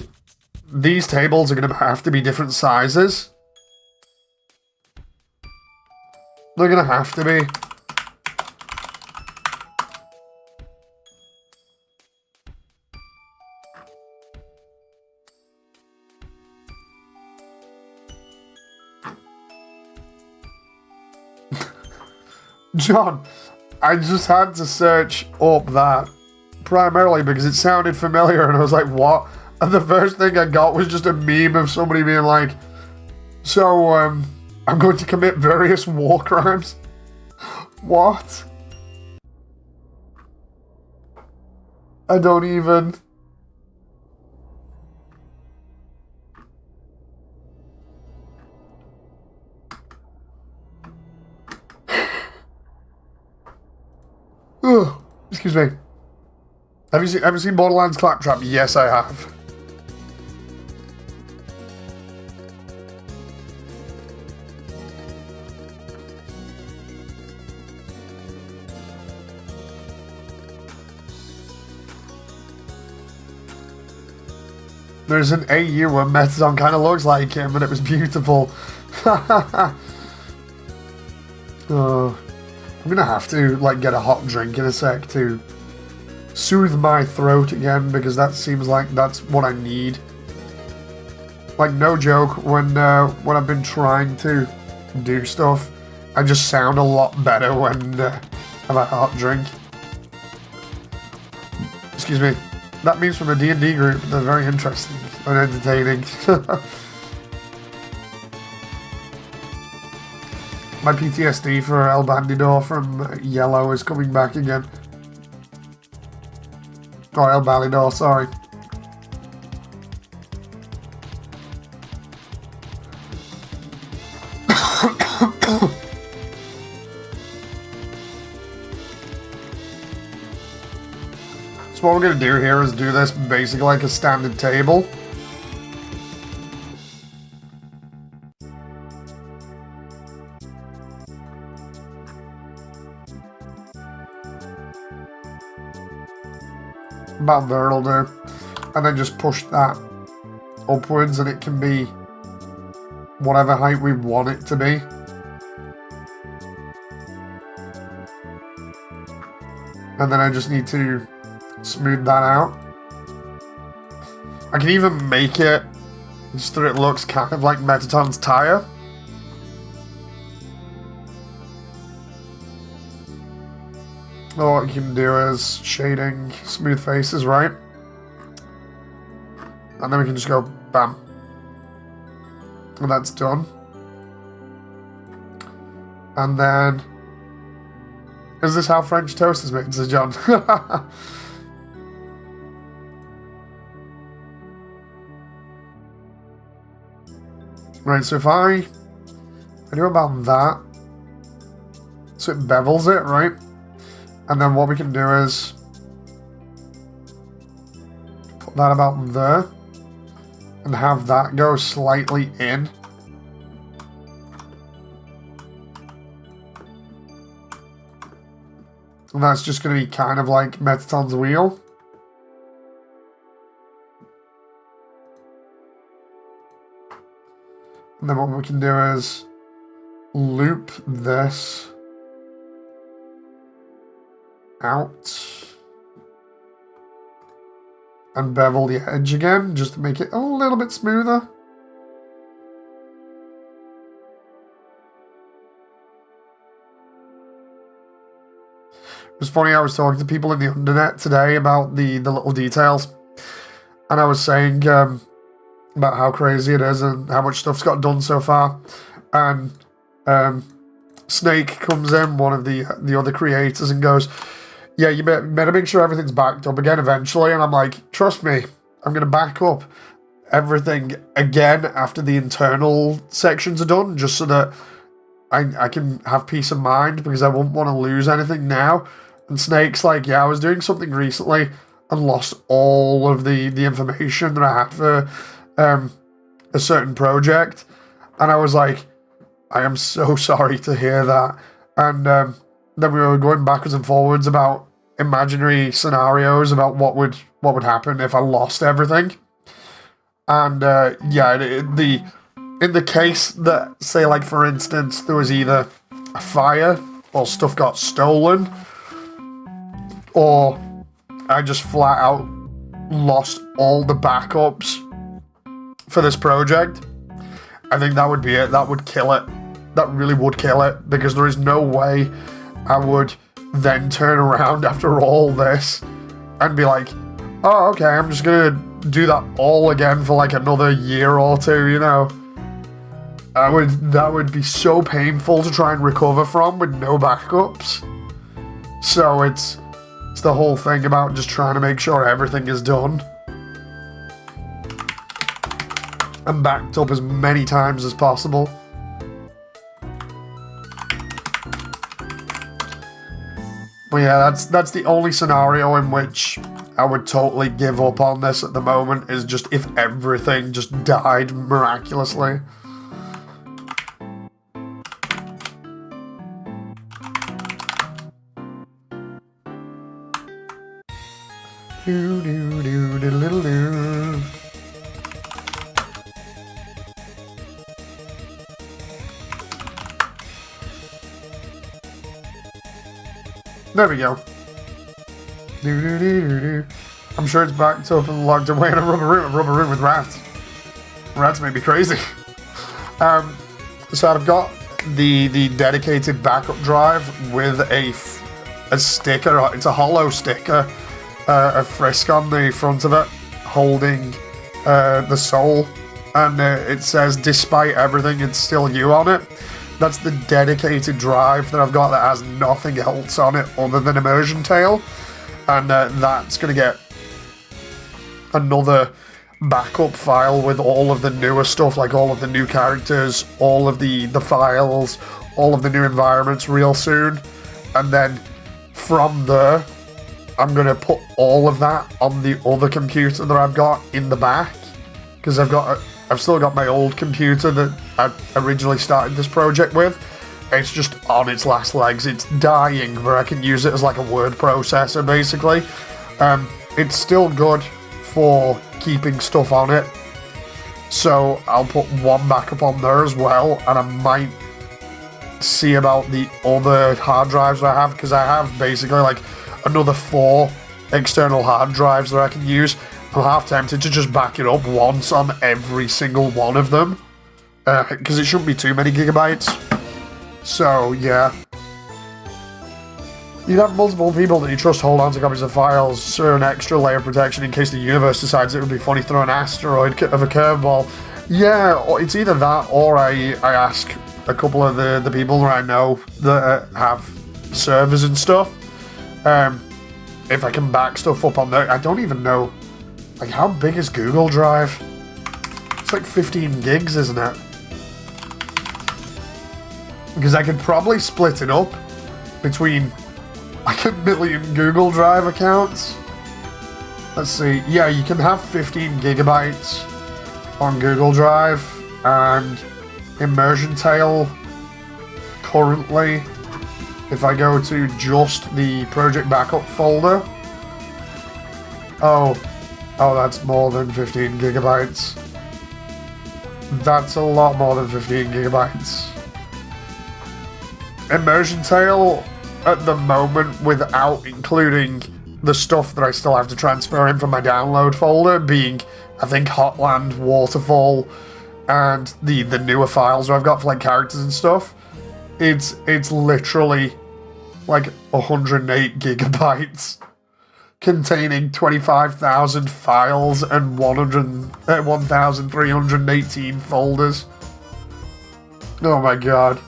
these tables are going to have to be different sizes. They're going to have to be. John, I just had to search up that primarily because it sounded familiar and I was like, what? And the first thing I got was just a meme of somebody being like, so, I'm going to commit various war crimes. What? I don't even... Ugh, excuse me. Have you seen Borderlands Claptrap? Yes, I have. There's an AU where Metadon kind of looks like him, and it was beautiful. Oh. I'm gonna have to, like, get a hot drink in a sec to soothe my throat again, because that seems like that's what I need. Like, no joke, when I've been trying to do stuff, I just sound a lot better when I have a hot drink. Excuse me. That means from a D&D group. They're very interesting and entertaining. My PTSD for El Bandidor from Yellow is coming back again. Or El Balidor, sorry. So what we're going to do here is do this basically like a standard table. About there it'll do. And then just push that upwards and it can be whatever height we want it to be. And then I just need to smooth that out. I can even make it just so it looks kind of like Metaton's tire. So what you can do is shading smooth faces, right? And then we can just go bam. And that's done. And then... Is this how French toast is made, says John? Right, so if I do about that, so it bevels it, right? And then what we can do is put that about there and have that go slightly in. And that's just going to be kind of like Metaton's wheel. And then what we can do is loop this out and bevel the edge again just to make it a little bit smoother. It was funny, I was talking to people in the Undernet today about the little details, and I was saying about how crazy it is and how much stuff's got done so far, and Snake comes in, one of the other creators, and goes, yeah, you better make sure everything's backed up again eventually. And I'm like, trust me, I'm going to back up everything again after the internal sections are done, just so that I can have peace of mind, because I won't want to lose anything now. And Snake's like, yeah, I was doing something recently and lost all of the information that I had for a certain project. And I was like, I am so sorry to hear that. And then we were going backwards and forwards about imaginary scenarios about what would happen if I lost everything. And yeah, in the case that, say, like for instance, there was either a fire or stuff got stolen, or I just flat out lost all the backups for this project, I think that would be it. That would kill it. That really would kill it, because there is no way I would then turn around after all this and be like, oh, okay, I'm just gonna do that all again for like another year or two, you know? That would be so painful to try and recover from with no backups. So it's the whole thing about just trying to make sure everything is done and backed up as many times as possible. But yeah, that's the only scenario in which I would totally give up on this at the moment, is just if everything just died miraculously. There we go. I'm sure it's backed up and locked away in a rubber room with rats. Rats may be crazy. So I've got the dedicated backup drive with a sticker. It's a hollow sticker, a frisk on the front of it, holding the soul, and it says, "Despite everything, it's still you" on it. That's the dedicated drive that I've got that has nothing else on it other than Immersiontale. And that's going to get another backup file with all of the newer stuff, like all of the new characters, all of the files, all of the new environments real soon. And then from there, I'm going to put all of that on the other computer that I've got in the back. Because I've still got my old computer that I originally started this project with. It's just on its last legs. It's dying, but I can use it as like a word processor, basically. It's still good for keeping stuff on it. So I'll put one backup on there as well, and I might see about the other hard drives that I have, because I have basically like another 4 external hard drives that I can use. I'm half tempted to just back it up once on every single one of them, because it shouldn't be too many gigabytes. So yeah, you'd have multiple people that you trust hold on to copies of files for an extra layer of protection in case the universe decides it would be funny to throw an asteroid of a curveball. Yeah, it's either that, or I ask a couple of the people that I know that have servers and stuff, if I can back stuff up on there. I don't even know. Like, how big is Google Drive? It's like 15 gigs, isn't it? Because I could probably split it up between like 1 million Google Drive accounts. Let's see. Yeah, you can have 15 gigabytes on Google Drive, and Immersiontale currently, if I go to just the project backup folder, oh, that's more than 15 gigabytes. That's a lot more than 15 gigabytes. Immersiontale, at the moment, without including the stuff that I still have to transfer in from my download folder, being, I think, Hotland, Waterfall, and the newer files that I've got for like characters and stuff, it's literally like 108 gigabytes. Containing 25,000 files and 1,318 folders. Oh my god.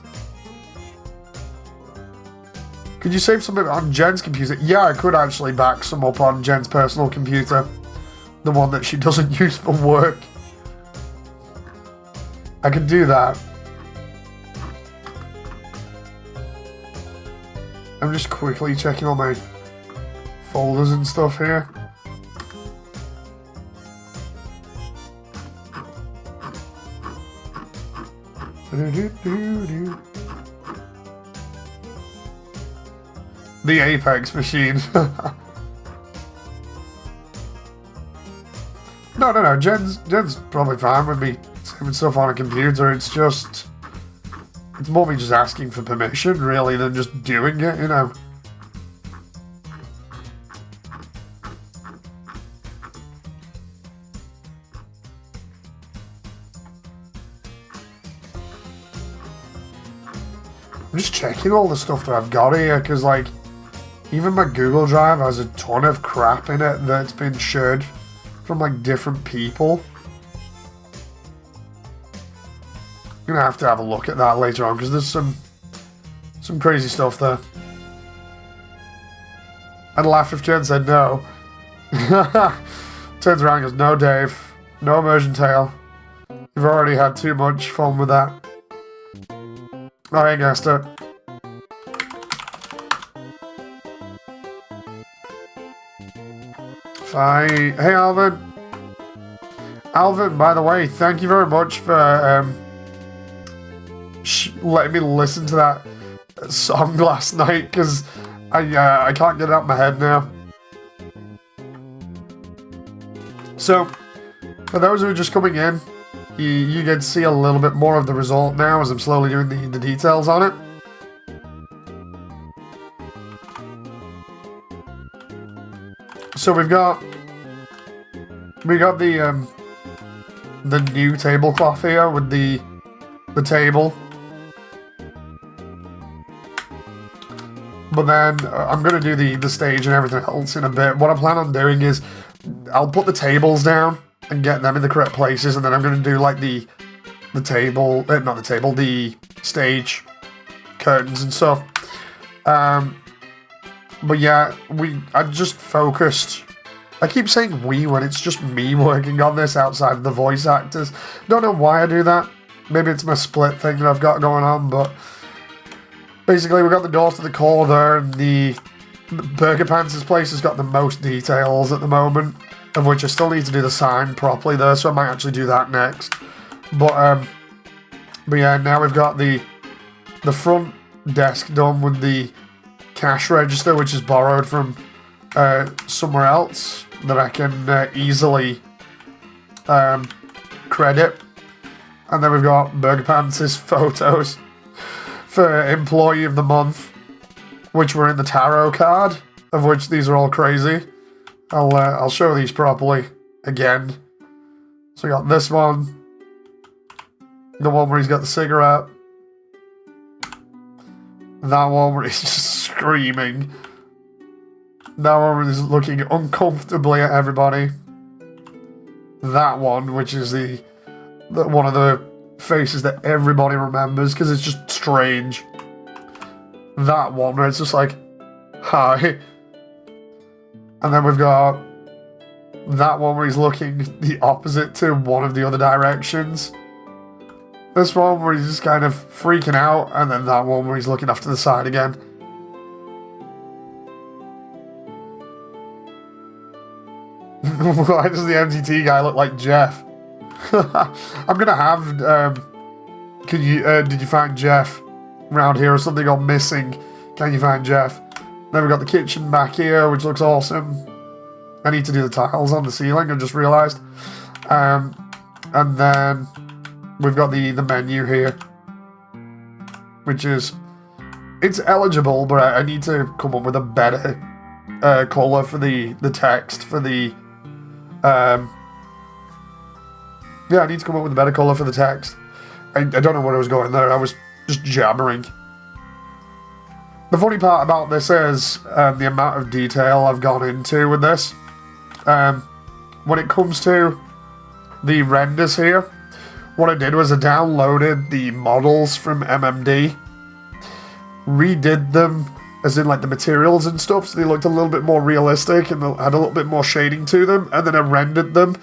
Could you save some of it on Jen's computer? Yeah, I could actually back some up on Jen's personal computer. The one that she doesn't use for work. I could do that. I'm just quickly checking all my folders and stuff here. the Apex machine. No, Jen's probably fine with me saving stuff on a computer. It's more me just asking for permission, really, than just doing it, you know. I'm just checking all the stuff that I've got here, because, like, even my Google Drive has a ton of crap in it that's been shared from, like, different people. I'm gonna have to have a look at that later on, because there's some crazy stuff there. I'd laugh if Jen said no. Turns around and goes, no, Dave. No Immersiontale. You've already had too much fun with that. Oh, hey, Gaster. Hey, Alvin. Alvin, by the way, thank you very much for letting me listen to that song last night, because I can't get it out of my head now. So, for those who are just coming in, you get to see a little bit more of the result now as I'm slowly doing the details on it. So we got the new tablecloth here with the table. But then I'm going to do the stage and everything else in a bit. What I plan on doing is I'll put the tables down and get them in the correct places, and then I'm going to do like the stage curtains and stuff. But yeah, I just focused. I keep saying we when it's just me working on this outside of the voice actors. Don't know why I do that. Maybe it's my split thing that I've got going on, but basically we got the door to the corner, and the Burger Pants' place has got the most details at the moment, of which I still need to do the sign properly there, so I might actually do that next. But yeah, now we've got the front desk done with the cash register, which is borrowed from somewhere else that I can easily credit. And then we've got Burger Pants' photos for Employee of the Month, which were in the tarot card, of which these are all crazy. I'll show these properly again. So we got this one, the one where he's got the cigarette, that one where he's just screaming, that one where he's looking uncomfortably at everybody, that one which is the one of the faces that everybody remembers because it's just strange, that one where it's just like, hi. And then we've got that one where he's looking the opposite to one of the other directions. This one where he's just kind of freaking out, and then that one where he's looking off to the side again. Why does the MTT guy look like Jeff? I'm gonna have, did you find Jeff around here or something gone missing? Can you find Jeff? Then we've got the kitchen back here, which looks awesome. I need to do the tiles on the ceiling, I just realised. And then we've got the menu here, which is, it's eligible, but I need to come up with a better colour for the text, for the, yeah, I need to come up with a better colour for the text. I don't know where I was going there, I was just jabbering. The funny part about this is the amount of detail I've gone into with this. When it comes to the renders here, what I did was I downloaded the models from MMD, redid them, as in like the materials and stuff, so they looked a little bit more realistic and had a little bit more shading to them, and then I rendered them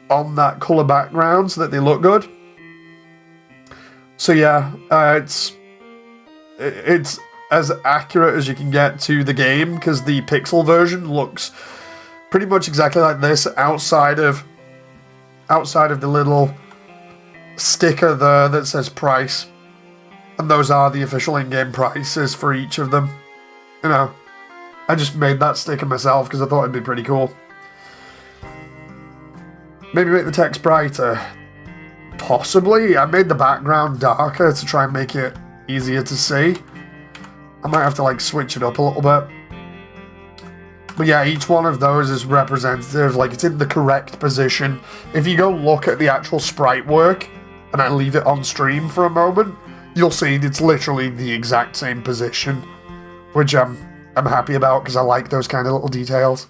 on that colour background so that they look good. So yeah, it's as accurate as you can get to the game, because the pixel version looks pretty much exactly like this outside of the little sticker there that says price, and those are the official in-game prices for each of them, you know. I just made that sticker myself because I thought it'd be pretty cool. Maybe make the text brighter. Possibly. I made the background darker to try and make it easier to see. I might have to like switch it up a little bit. But yeah, each one of those is representative, like it's in the correct position. If you go look at the actual sprite work, and I leave it on stream for a moment, you'll see it's literally the exact same position. Which I'm happy about, because I like those kind of little details.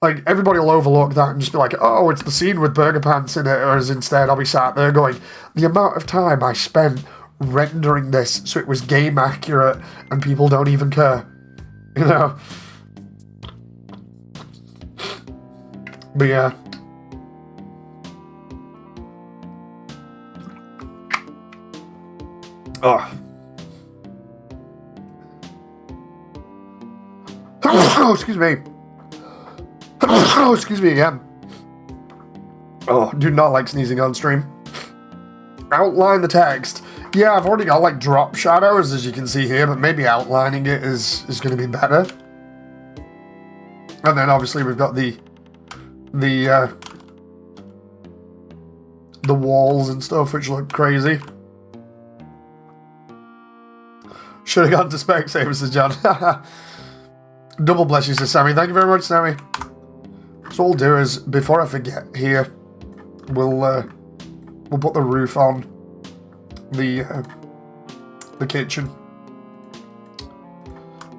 Like, everybody will overlook that and just be like, oh, it's the scene with Burger Pants in it, whereas instead I'll be sat there going, the amount of time I spent rendering this so it was game accurate and people don't even care. You know? But yeah. Oh. Oh, excuse me. Oh, excuse me again. Oh, do not like sneezing on stream. Outline the text. Yeah, I've already got like drop shadows, as you can see here, but maybe outlining it is going to be better. And then obviously we've got the walls and stuff, which look crazy. Should have gone to Specsavers, says John. Double bless you, says Sammy. Thank you very much, Sammy. So what we'll do is, before I forget here, we'll put the roof on the kitchen.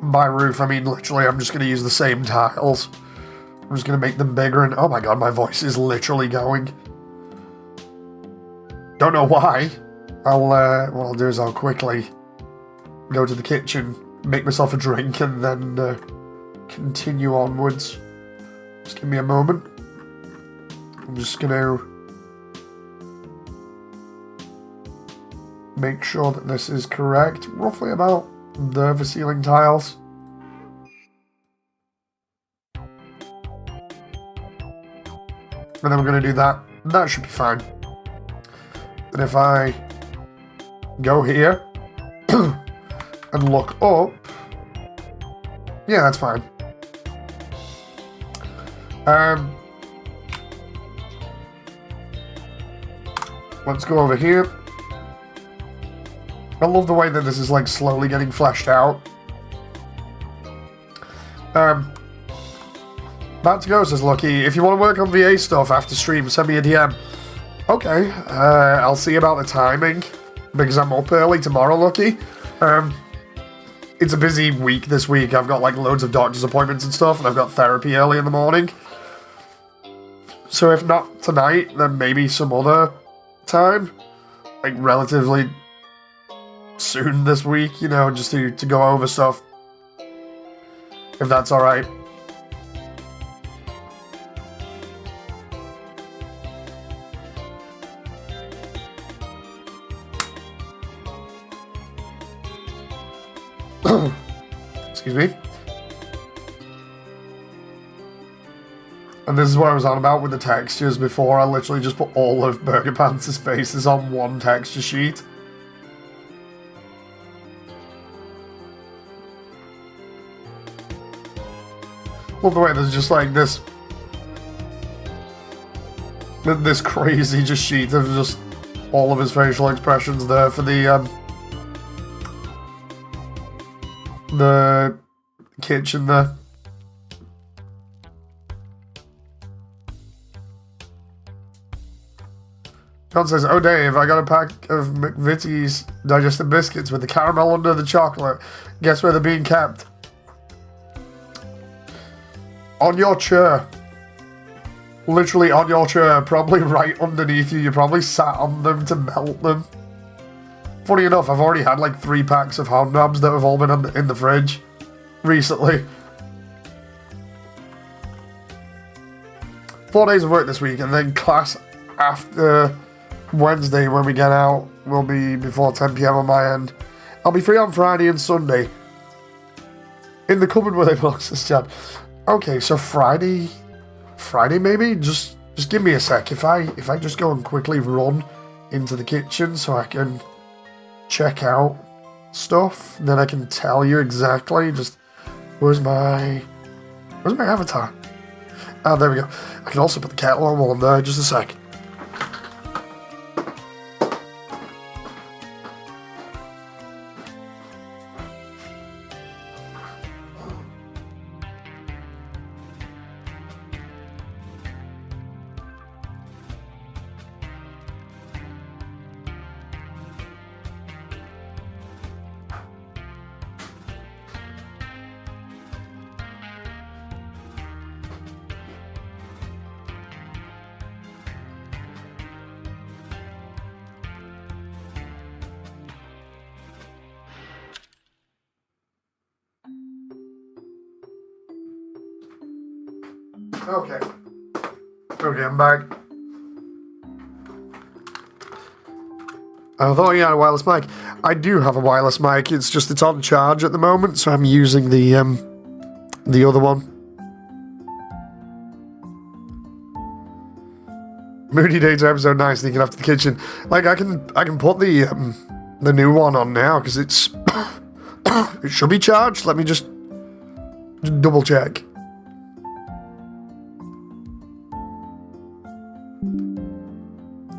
By roof, I mean literally I'm just going to use the same tiles. I'm just going to make them bigger, and oh my god, my voice is literally going. Don't know why. What I'll do is I'll quickly go to the kitchen, make myself a drink, and then continue onwards. Just give me a moment. I'm just going to make sure that this is correct. Roughly about there for ceiling tiles. And then we're going to do that. That should be fine. And if I go here and look up, yeah, that's fine. Let's go over here. I love the way that this is like slowly getting fleshed out. About to go, says Lucky. If you want to work on VA stuff after stream, send me a DM. Okay, I'll see about the timing, because I'm up early tomorrow, Lucky. It's a busy week this week. I've got like loads of doctor's appointments and stuff, and I've got therapy early in the morning. So if not tonight, then maybe some other time. Like relatively soon this week, you know, just to go over stuff. If that's alright. Excuse me. And this is what I was on about with the textures before. I literally just put all of Burger Pants' faces on one texture sheet. Love the way there's just like this crazy just sheet of just all of his facial expressions there for the kitchen there. John says, oh Dave, I got a pack of McVitie's digestive biscuits with the caramel under the chocolate. Guess where they're being kept? On your chair. Literally on your chair, probably right underneath you. You probably sat on them to melt them. Funny enough, I've already had like 3 packs of hobnobs that have all been in the fridge recently. 4 days of work this week, and then class after Wednesday when we get out will be before 10 PM on my end. I'll be free on Friday and Sunday. In the cupboard where they belong, says Chad. Okay, so Friday maybe? Just give me a sec. If I just go and quickly run into the kitchen so I can check out stuff, then I can tell you exactly. Just Where's my avatar? Oh, there we go. I can also put the kettle on while I'm there. Just a sec. Okay. Okay, I'm back. I thought you had a wireless mic. I do have a wireless mic. It's just it's on charge at the moment, so I'm using the other one. Moody Days episode 9 sneaking after the kitchen. Like I can put the new one on now because it's it should be charged. Let me just double check.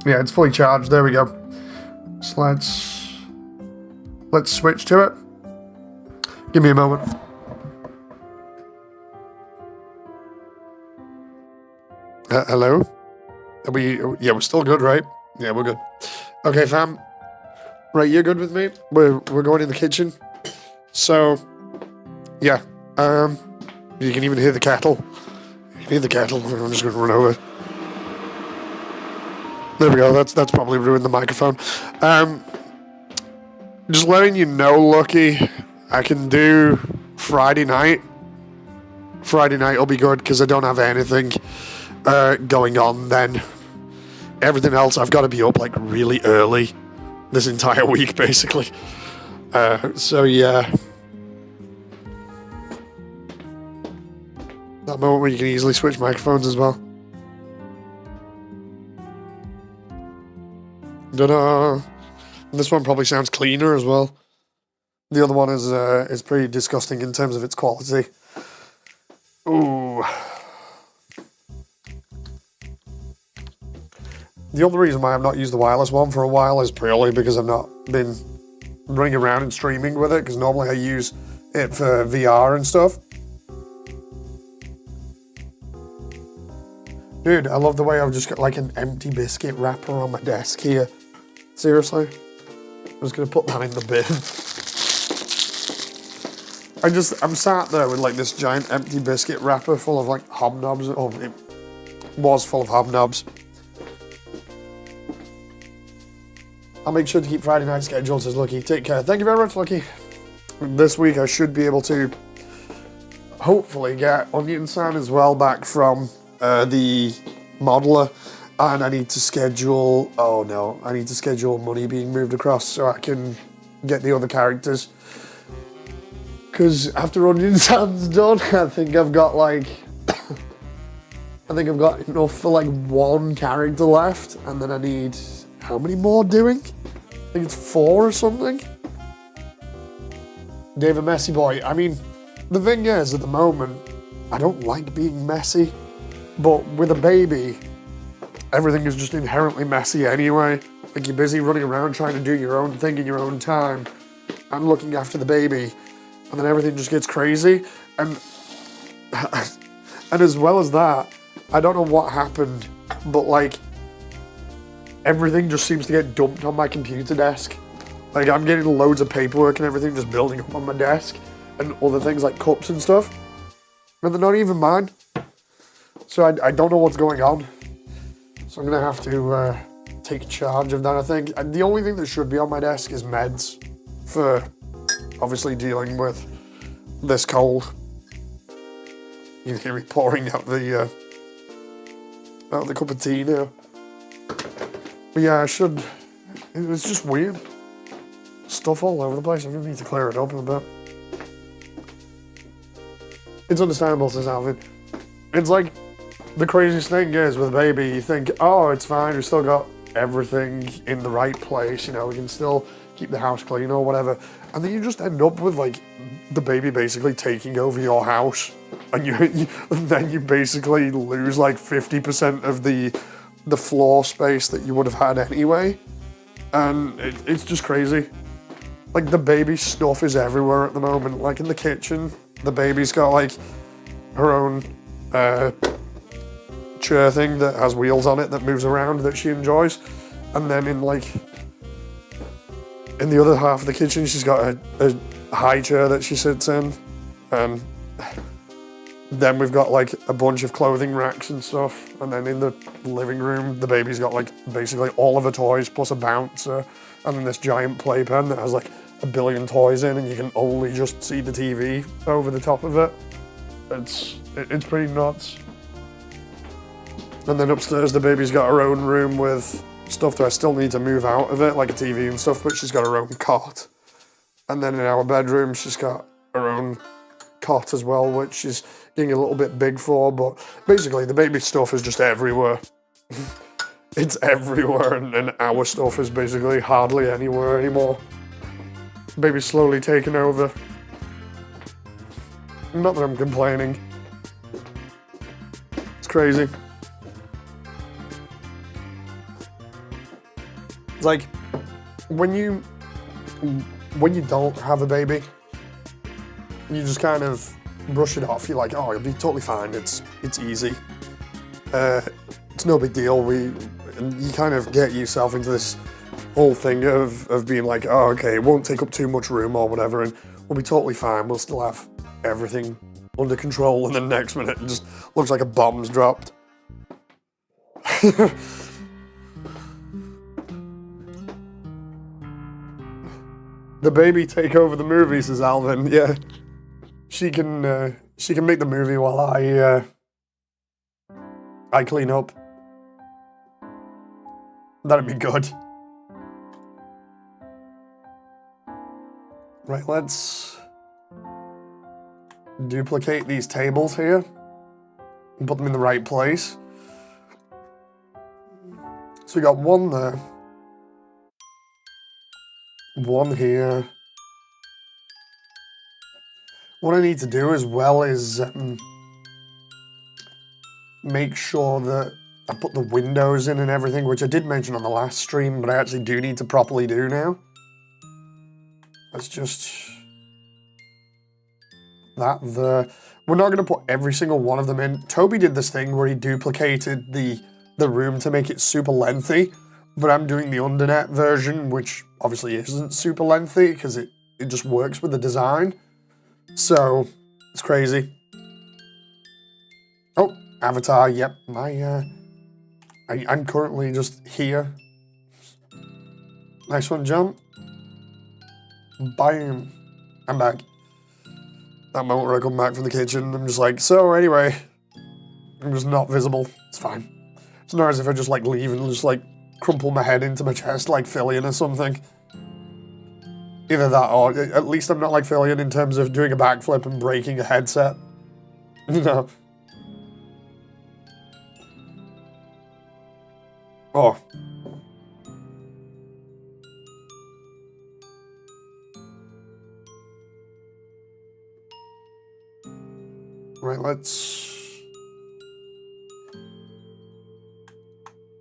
Yeah, it's fully charged. There we go. So let's switch to it. Give me a moment. Hello? Are we? Yeah, we're still good, right? Yeah, we're good. Okay, fam. Right, you're good with me? We're going in the kitchen. So, yeah. You can even hear the kettle. You can hear the kettle. I'm just going to run over. There we go. That's probably ruined the microphone. Just letting you know, Lucky, I can do Friday night. Friday night will be good because I don't have anything going on then. Everything else, I've got to be up like really early this entire week, basically. So yeah. That moment where you can easily switch microphones as well. Ta-da! This one probably sounds cleaner as well. The other one is pretty disgusting in terms of its quality. Ooh. The only reason why I've not used the wireless one for a while is purely because I've not been running around and streaming with it, because normally I use it for VR and stuff. Dude, I love the way I've just got like an empty biscuit wrapper on my desk here. Seriously. I'm just going to put that in the bin. I'm sat there with like this giant empty biscuit wrapper full of like hobnobs. Oh, it was full of hobnobs. I'll make sure to keep Friday night scheduled, says Lucky. Take care. Thank you very much, Lucky. This week I should be able to hopefully get Onion San as well back from the modeler. And I need to schedule, I need to schedule money being moved across so I can get the other characters. Because after Onion San's done, I think I've got like, enough for like one character left. And then I need, how many more doing? I think it's 4 or something. David Messy Boy. I mean, the thing is, at the moment, I don't like being messy. But with a baby, everything is just inherently messy anyway. Like you're busy running around trying to do your own thing in your own time and looking after the baby, and then everything just gets crazy. And as well as that, I don't know what happened, but like everything just seems to get dumped on my computer desk. Like I'm getting loads of paperwork and everything just building up on my desk, and other things like cups and stuff, and they're not even mine. So I don't know what's going on. So I'm going to have to take charge of that, I think. And the only thing that should be on my desk is meds for obviously dealing with this cold. You can hear me pouring out the cup of tea now. But yeah, it was just weird. Stuff all over the place. I'm going to need to clear it up a bit. It's understandable, says Alvin. It's like, the craziest thing is with a baby, you think, oh, it's fine, we've still got everything in the right place, you know, we can still keep the house clean or whatever. And then you just end up with like the baby basically taking over your house, and then you basically lose like 50% of the floor space that you would have had anyway. And it's just crazy. Like the baby stuff is everywhere at the moment. Like in the kitchen, the baby's got like her own chair thing that has wheels on it that moves around that she enjoys. And then in the other half of the kitchen, she's got a high chair that she sits in. And then we've got like a bunch of clothing racks and stuff. And then in the living room, the baby's got like basically all of her toys plus a bouncer. And then this giant playpen that has like 1 billion toys in, and you can only just see the TV over the top of it. It's pretty nuts. And then upstairs, the baby's got her own room with stuff that I still need to move out of it, like a TV and stuff, but she's got her own cot. And then in our bedroom, she's got her own cot as well, which she's getting a little bit big for, but basically the baby stuff is just everywhere. It's everywhere, and our stuff is basically hardly anywhere anymore. Baby's slowly taking over. Not that I'm complaining. It's crazy. It's like when you don't have a baby, you just kind of brush it off. You're like, oh, it'll be totally fine. It's easy. It's no big deal. You kind of get yourself into this whole thing of being like, oh, okay, it won't take up too much room or whatever, and we'll be totally fine. We'll still have everything under control, and then next minute it just looks like a bomb's dropped. The baby take over the movie, says Alvin. Yeah, she can make the movie while I clean up. That'd be good. Right, let's duplicate these tables here and put them in the right place. So we got one there, one here. What I need to do as well is make sure that I put the windows in and everything, which I did mention on the last stream, but I actually do need to properly do now. Let's just that there. We're not going to put every single one of them in. Toby did this thing where he duplicated the room to make it super lengthy, but I'm doing the Undernet version, which obviously isn't super lengthy because it just works with the design. So it's crazy. Oh, avatar. Yep, I'm currently just here. Nice one, jump. Bam. I'm back. That moment where I come back from the kitchen, I'm just like, so anyway, I'm just not visible. It's fine. It's not as if I just like leave and just like crumple my head into my chest like Fillion or something. Either that or at least I'm not like Fillion in terms of doing a backflip and breaking a headset. No. Oh. Right, let's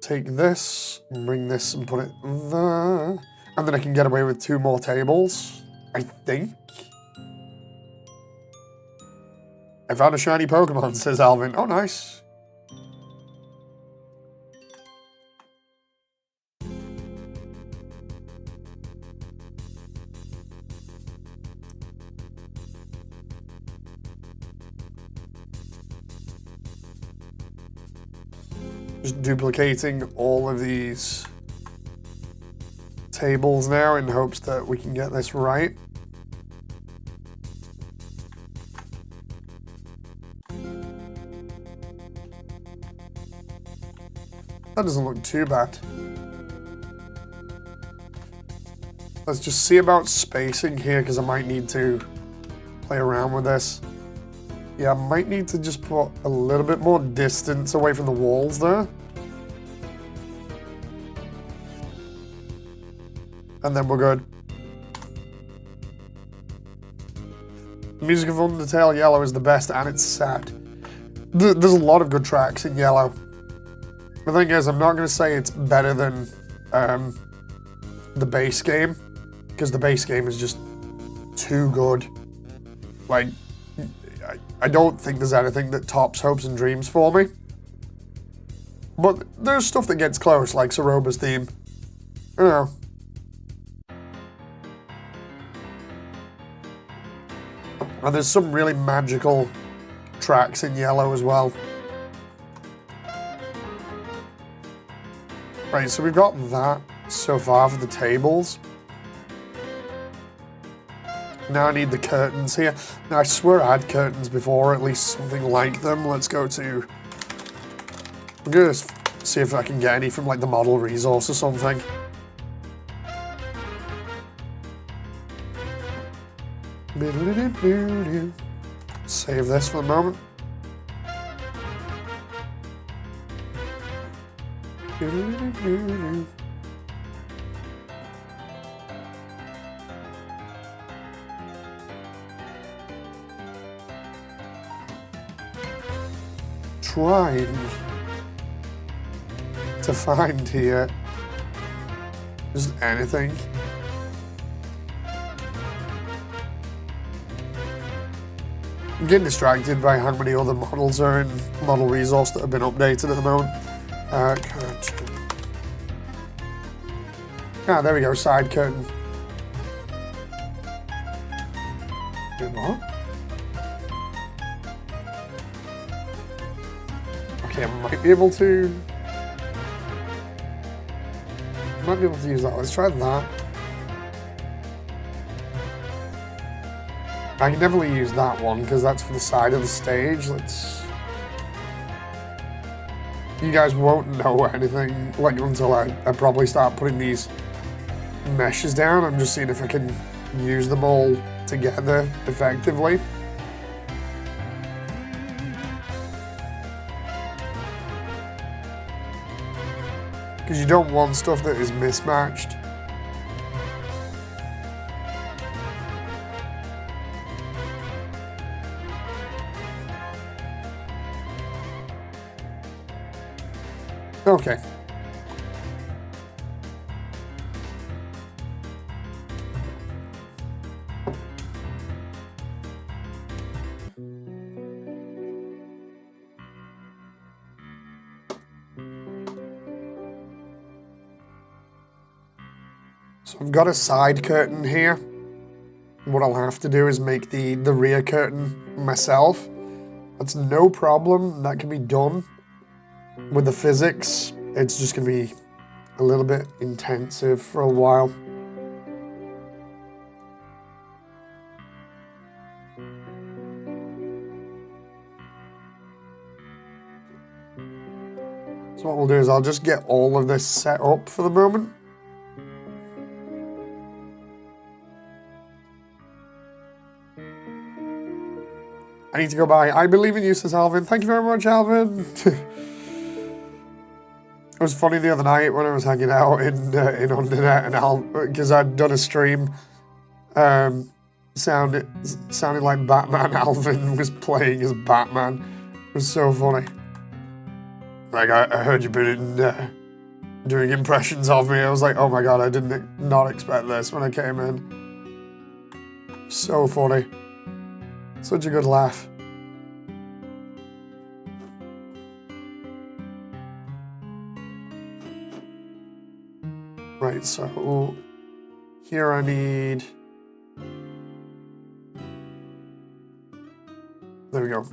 take this, and bring this and put it there. And then I can get away with 2 more tables, I think. I found a shiny Pokemon, says Alvin. Oh, nice. Just duplicating all of these tables now in hopes that we can get this right. That doesn't look too bad. Let's just see about spacing here because I might need to play around with this. Yeah, I might need to just put a little bit more distance away from the walls there. And then we're good. The music of Undertale Yellow is the best, and it's sad. There's a lot of good tracks in Yellow. The thing is, I'm not going to say it's better than the base game, because the base game is just too good. Like, I don't think there's anything that tops Hopes and Dreams for me. But there's stuff that gets close, like Soroba's theme. You know. And there's some really magical tracks in Yellow as well. Right, so we've got that so far for the tables. Now I need the curtains here. Now I swear I had curtains before, or at least something like them. Let's go to... I'm gonna see if I can get any from like the model resource or something. Save this for the moment. Trying to find here just anything. I'm getting distracted by how many other models are in model resource that have been updated at the moment. Curtain. Ah, there we go, side curtain. Wait, what? Okay, I might be able to... use that. Let's try that. I can definitely use that one because that's for the side of the stage. Let's... You guys won't know anything like until I probably start putting these meshes down. I'm just seeing if I can use them all together effectively. Because you don't want stuff that is mismatched. Okay. So I've got a side curtain here. What I'll have to do is make the rear curtain myself. That's no problem. That can be done. With the physics, it's just going to be a little bit intensive for a while. So what we'll do is I'll just get all of this set up for the moment. I need to go by. I believe in you, says Alvin. Thank you very much, Alvin. It was funny the other night when I was hanging out in Undernet and because I'd done a stream, sounded like Batman. Alvin was playing as Batman. It was so funny. Like I heard you been doing impressions of me. I was like, oh my god, I did not expect this when I came in. So funny. Such a good laugh. Right, so here I need... There we go.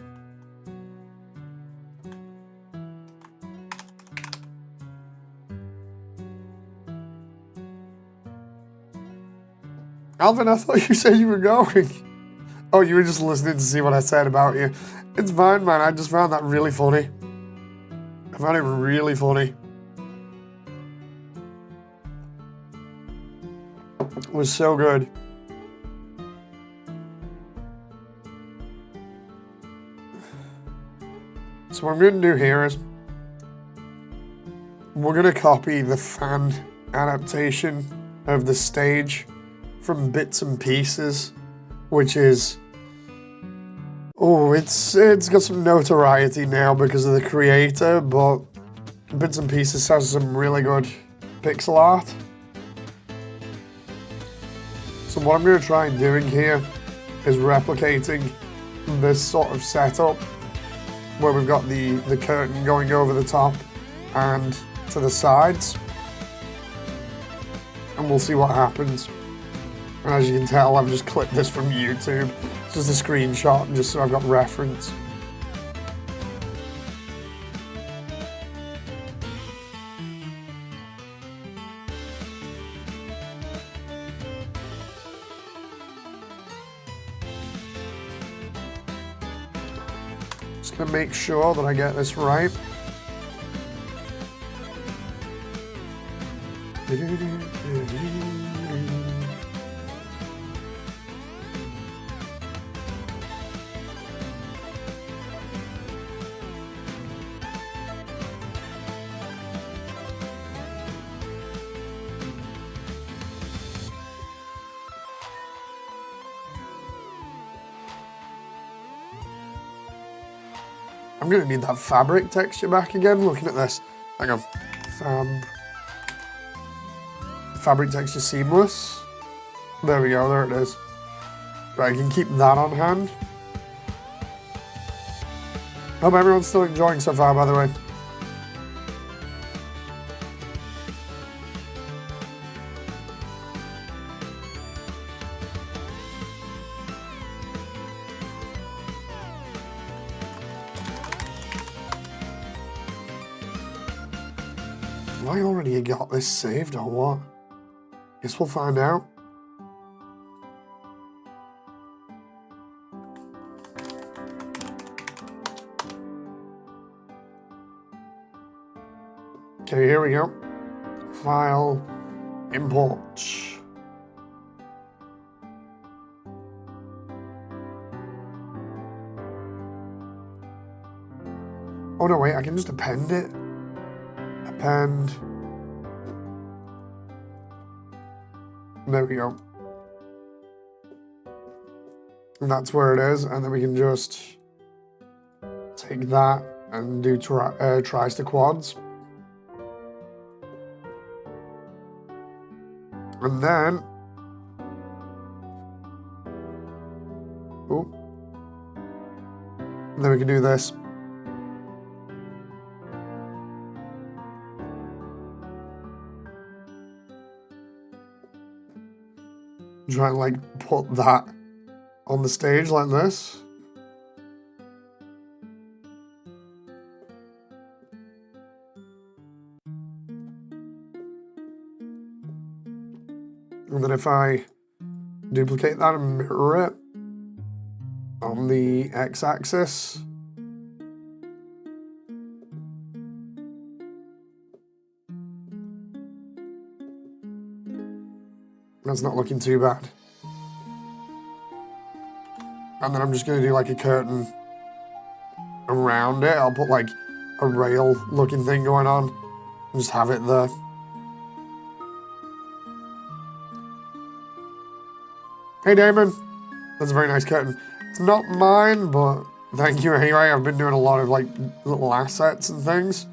Alvin, I thought you said you were going. Oh, you were just listening to see what I said about you. It's fine, man. I just found that really funny. I found it really funny. It was so good. So what I'm going to do here is we're going to copy the fan adaptation of the stage from Bits and Pieces, which is Oh, it's got some notoriety now because of the creator, but Bits and Pieces has some really good pixel art. So what I'm going to try doing here is replicating this sort of setup where we've got the curtain going over the top and to the sides, and we'll see what happens. And as you can tell, I've just clipped this from YouTube. It's just a screenshot, just so I've got reference. Just gonna make sure that I get this right. I'm gonna need that fabric texture back again, looking at this. Hang on. Fabric texture seamless. There we go, there it is. Right, I can keep that on hand. Hope everyone's still enjoying so far, by the way. Have I already got this saved or what? Guess we'll find out. Okay, here we go. File, import. Oh no, wait, I can just append it. Append. There we go. And that's where it is, and then we can just take that and do tries to quads. And then, oh, and then we can do this. Try and like put that on the stage like this. And then if I duplicate that and mirror it on the x-axis, that's not looking too bad. And then I'm just going to do like a curtain around it. I'll put like a rail looking thing going on and just have it there. Hey Damon, that's a very nice curtain. It's not mine, but thank you anyway. I've been doing a lot of like little assets and things.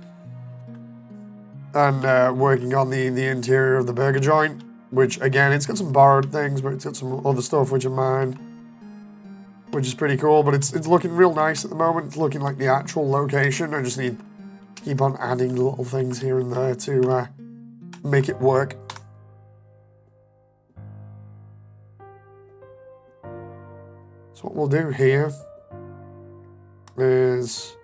And working on the interior of the burger joint, which again, it's got some borrowed things, but it's got some other stuff which are mine, which is pretty cool. But it's looking real nice at the moment. It's looking like the actual location. I just need to keep on adding little things here and there to make it work. So what we'll do here is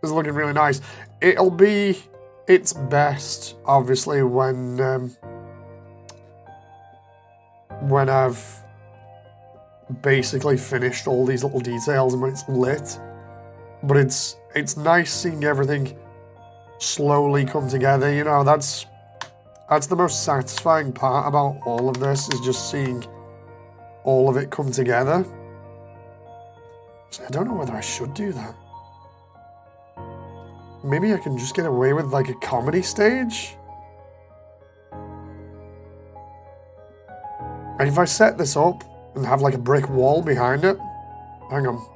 looking really nice. It'll be its best, obviously, when I've basically finished all these little details and when it's lit. But it's nice seeing everything slowly come together. You know, that's the most satisfying part about all of this, is just seeing all of it come together. So I don't know whether I should do that. Maybe I can just get away with like a comedy stage. Like if I set this up and have like a brick wall behind it. Hang on.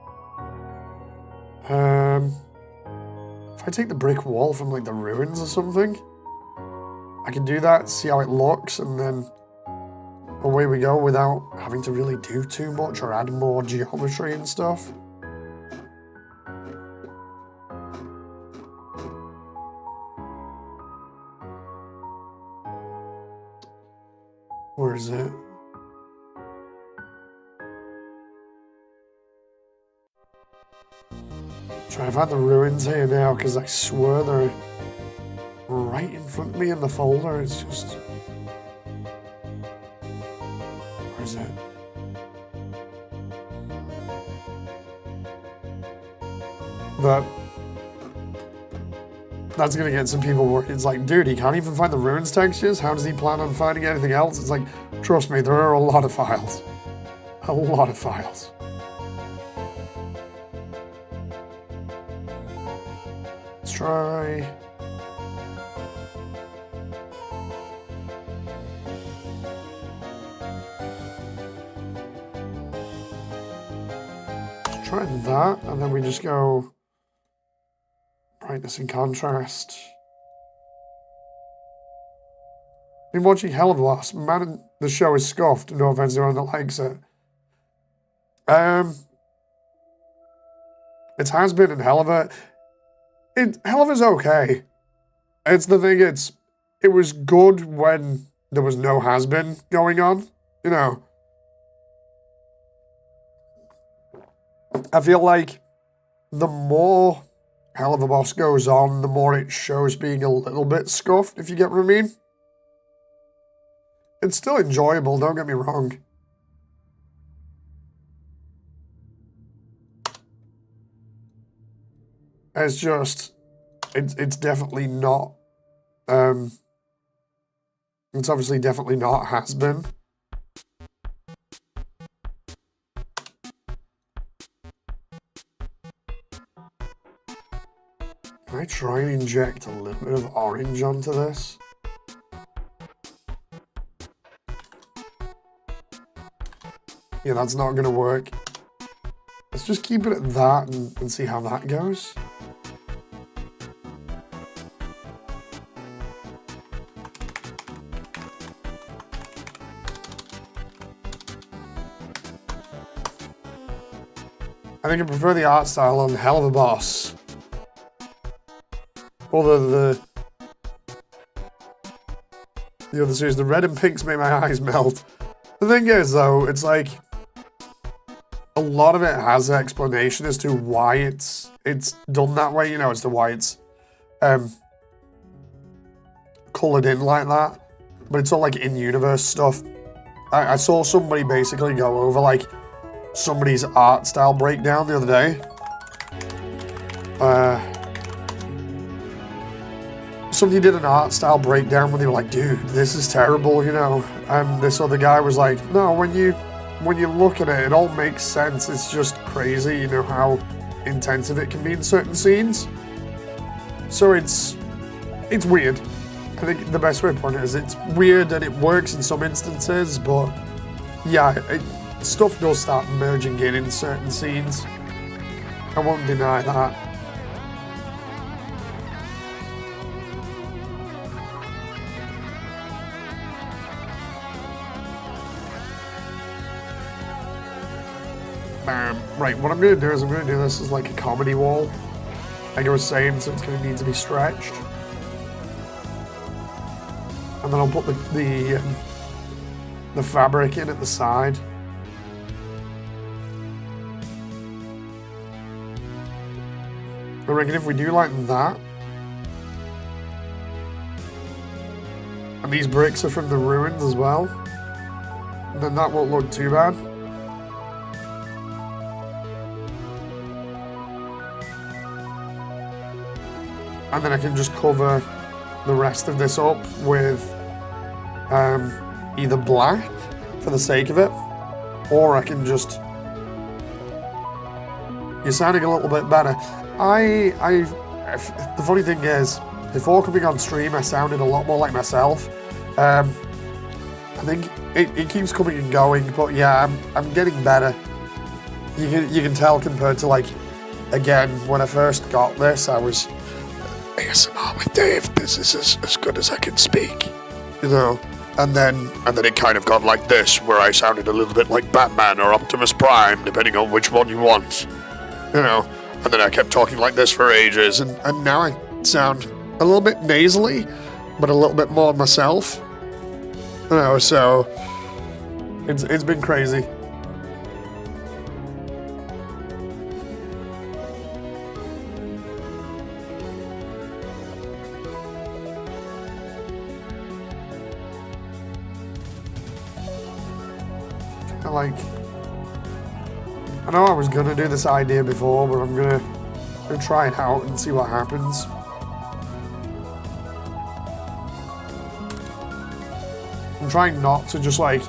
If I take the brick wall from like the ruins or something, I can do that, see how it looks, and then away we go without having to really do too much or add more geometry and stuff. Where is it? Trying to find the ruins here now, because I swear they're right in front of me in the folder. It's just... Where is it? That's gonna get some people worried. It's like, dude, he can't even find the ruins textures? How does he plan on finding anything else? It's like, trust me, there are a lot of files. A lot of files. Let's try... Let's try that, and then we just go... brightness and contrast. Been watching hell of a lot. Man, the show is scuffed. No offense to anyone that likes it. It has been in hell of a... Hell of is okay. It's the thing, it was good when there was no has-been going on. You know. I feel like the more Hell of a Boss goes on, the more it shows being a little bit scuffed, if you get what I mean. It's still enjoyable, don't get me wrong. It's just, it's definitely not, it's obviously definitely not has been. Can I try and inject a little bit of orange onto this? Yeah, that's not going to work. Let's just keep it at that and see how that goes. I think I prefer the art style on Hell of a Boss. Although the other series, the red and pinks make my eyes melt. The thing is, though, it's like a lot of it has an explanation as to why it's done that way, you know, as to why it's coloured in like that. But it's all like in-universe stuff. I saw somebody basically go over like somebody's art style breakdown the other day. Somebody did an art style breakdown when they were like, dude, this is terrible, you know. And this other guy was like, no, when you look at it, it all makes sense. It's just crazy, you know, how intensive it can be in certain scenes. So it's weird. I think the best way to put it is it's weird and it works in some instances, but yeah, stuff does start merging in certain scenes. I won't deny that. Right, what I'm going to do is I'm going to do this as like a comedy wall. Like I was saying, so it's going to need to be stretched. And then I'll put the fabric in at the side. I reckon if we do like that, and these bricks are from the ruins as well, then that won't look too bad. And then I can just cover the rest of this up with either black for the sake of it, or I can just... You're sounding a little bit better. The funny thing is, before coming on stream, I sounded a lot more like myself. I think it keeps coming and going, but yeah, I'm getting better. You can tell compared to, like, again, when I first got this, I was ASMR with Dave. This is as good as I can speak, you know. And then it kind of got like this, where I sounded a little bit like Batman or Optimus Prime, depending on which one you want, you know. And then I kept talking like this for ages, and now I sound a little bit nasally, but a little bit more myself, you know. So it's been crazy. Like, I know I was gonna do this idea before, but I'm gonna try it out and see what happens. I'm trying not to just like,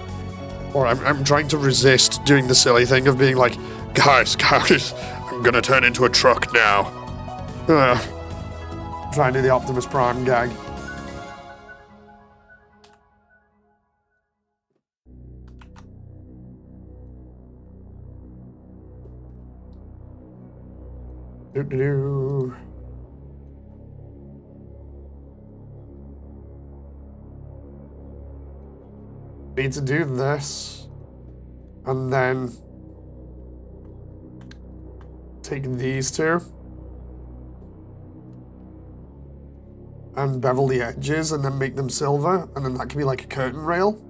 or I'm trying to resist doing the silly thing of being like, guys, I'm gonna turn into a truck now. Try and do the Optimus Prime gag. Need to do this, and then take these two and bevel the edges and then make them silver, and then that can be like a curtain rail.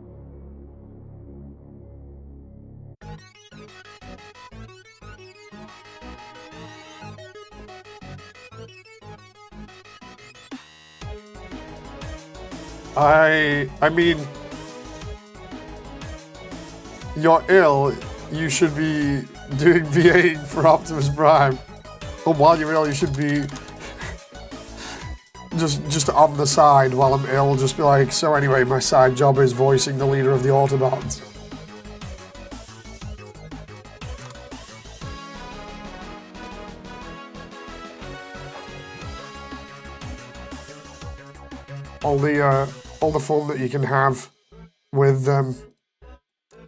I mean, you're ill, you should be doing VAing for Optimus Prime. But while you're ill, you should be just on the side while I'm ill, just be like, so anyway, my side job is voicing the leader of the Autobots. All the fun that you can have with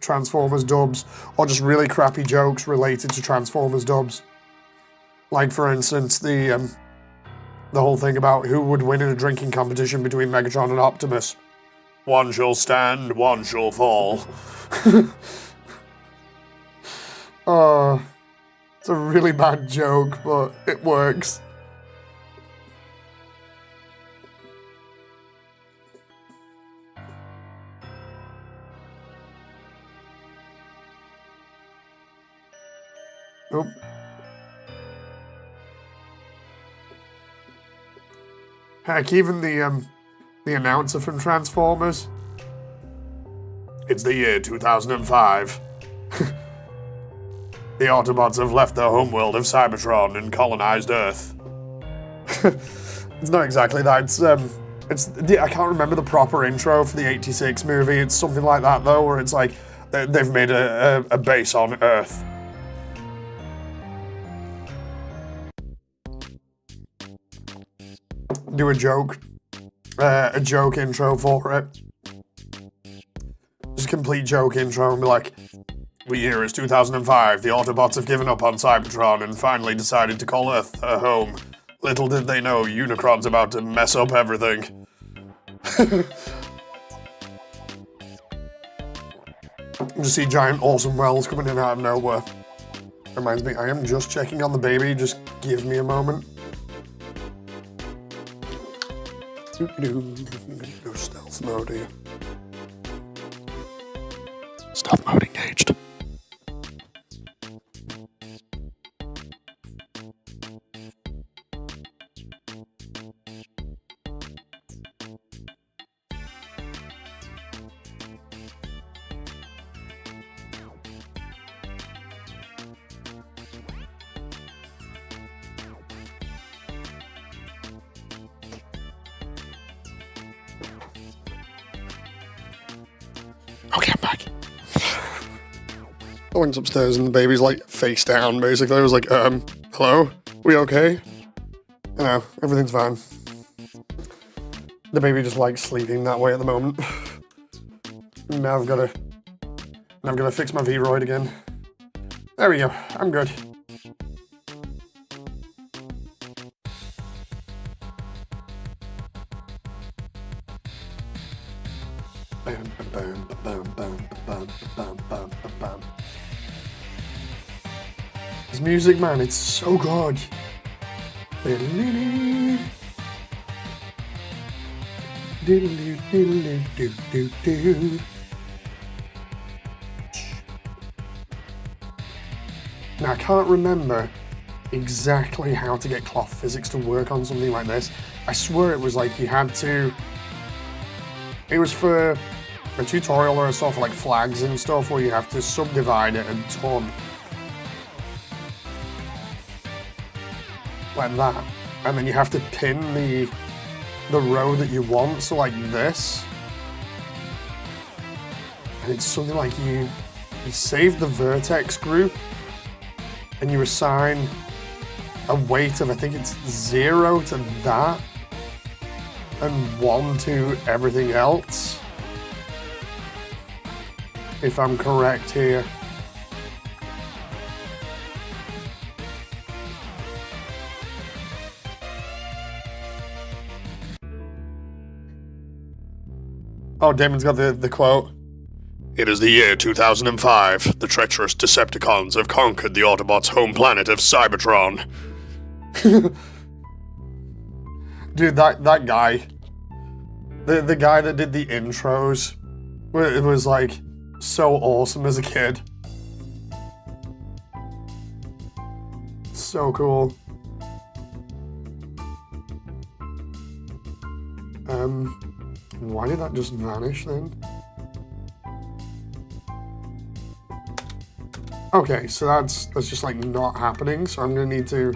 Transformers dubs, or just really crappy jokes related to Transformers dubs. Like, for instance, the whole thing about who would win in a drinking competition between Megatron and Optimus. One shall stand, one shall fall. It's a really bad joke, but it works. Nope. Heck, even the announcer from Transformers. It's the year 2005. The Autobots have left their homeworld of Cybertron and colonized Earth. It's not exactly that. I can't remember the proper intro for the '86 movie. It's something like that though, where it's like they've made a base on Earth. Do a joke intro for it. Just a complete joke intro and be like, the year is 2005, the Autobots have given up on Cybertron and finally decided to call Earth a home. Little did they know Unicron's about to mess up everything. Just see giant awesome wells coming in out of nowhere. Reminds me, I am just checking on the baby, just give me a moment. No stealth mode here. Stealth mode engaged. Okay, I'm back. I went upstairs and the baby's like face down, basically. I was like, hello? We okay? You know, everything's fine. The baby just likes sleeping that way at the moment. Now I've gotta fix my V-Roid again. There we go, I'm good. This music, man, it's so good. Now, I can't remember exactly how to get cloth physics to work on something like this. I swear it was like you had to... It was for a tutorial or stuff like flags and stuff where you have to subdivide it a ton. Like that. And then you have to pin the row that you want, so like this. And it's something like you save the vertex group and you assign a weight of, I think it's 0 to that and 1 to everything else, if I'm correct here. Oh, Damon's got the quote. It is the year 2005. The treacherous Decepticons have conquered the Autobots' home planet of Cybertron. Dude, that guy, the guy that did the intros, it was like so awesome as a kid. So cool. Why did that just vanish then? Okay, so that's just like not happening, so I'm gonna need to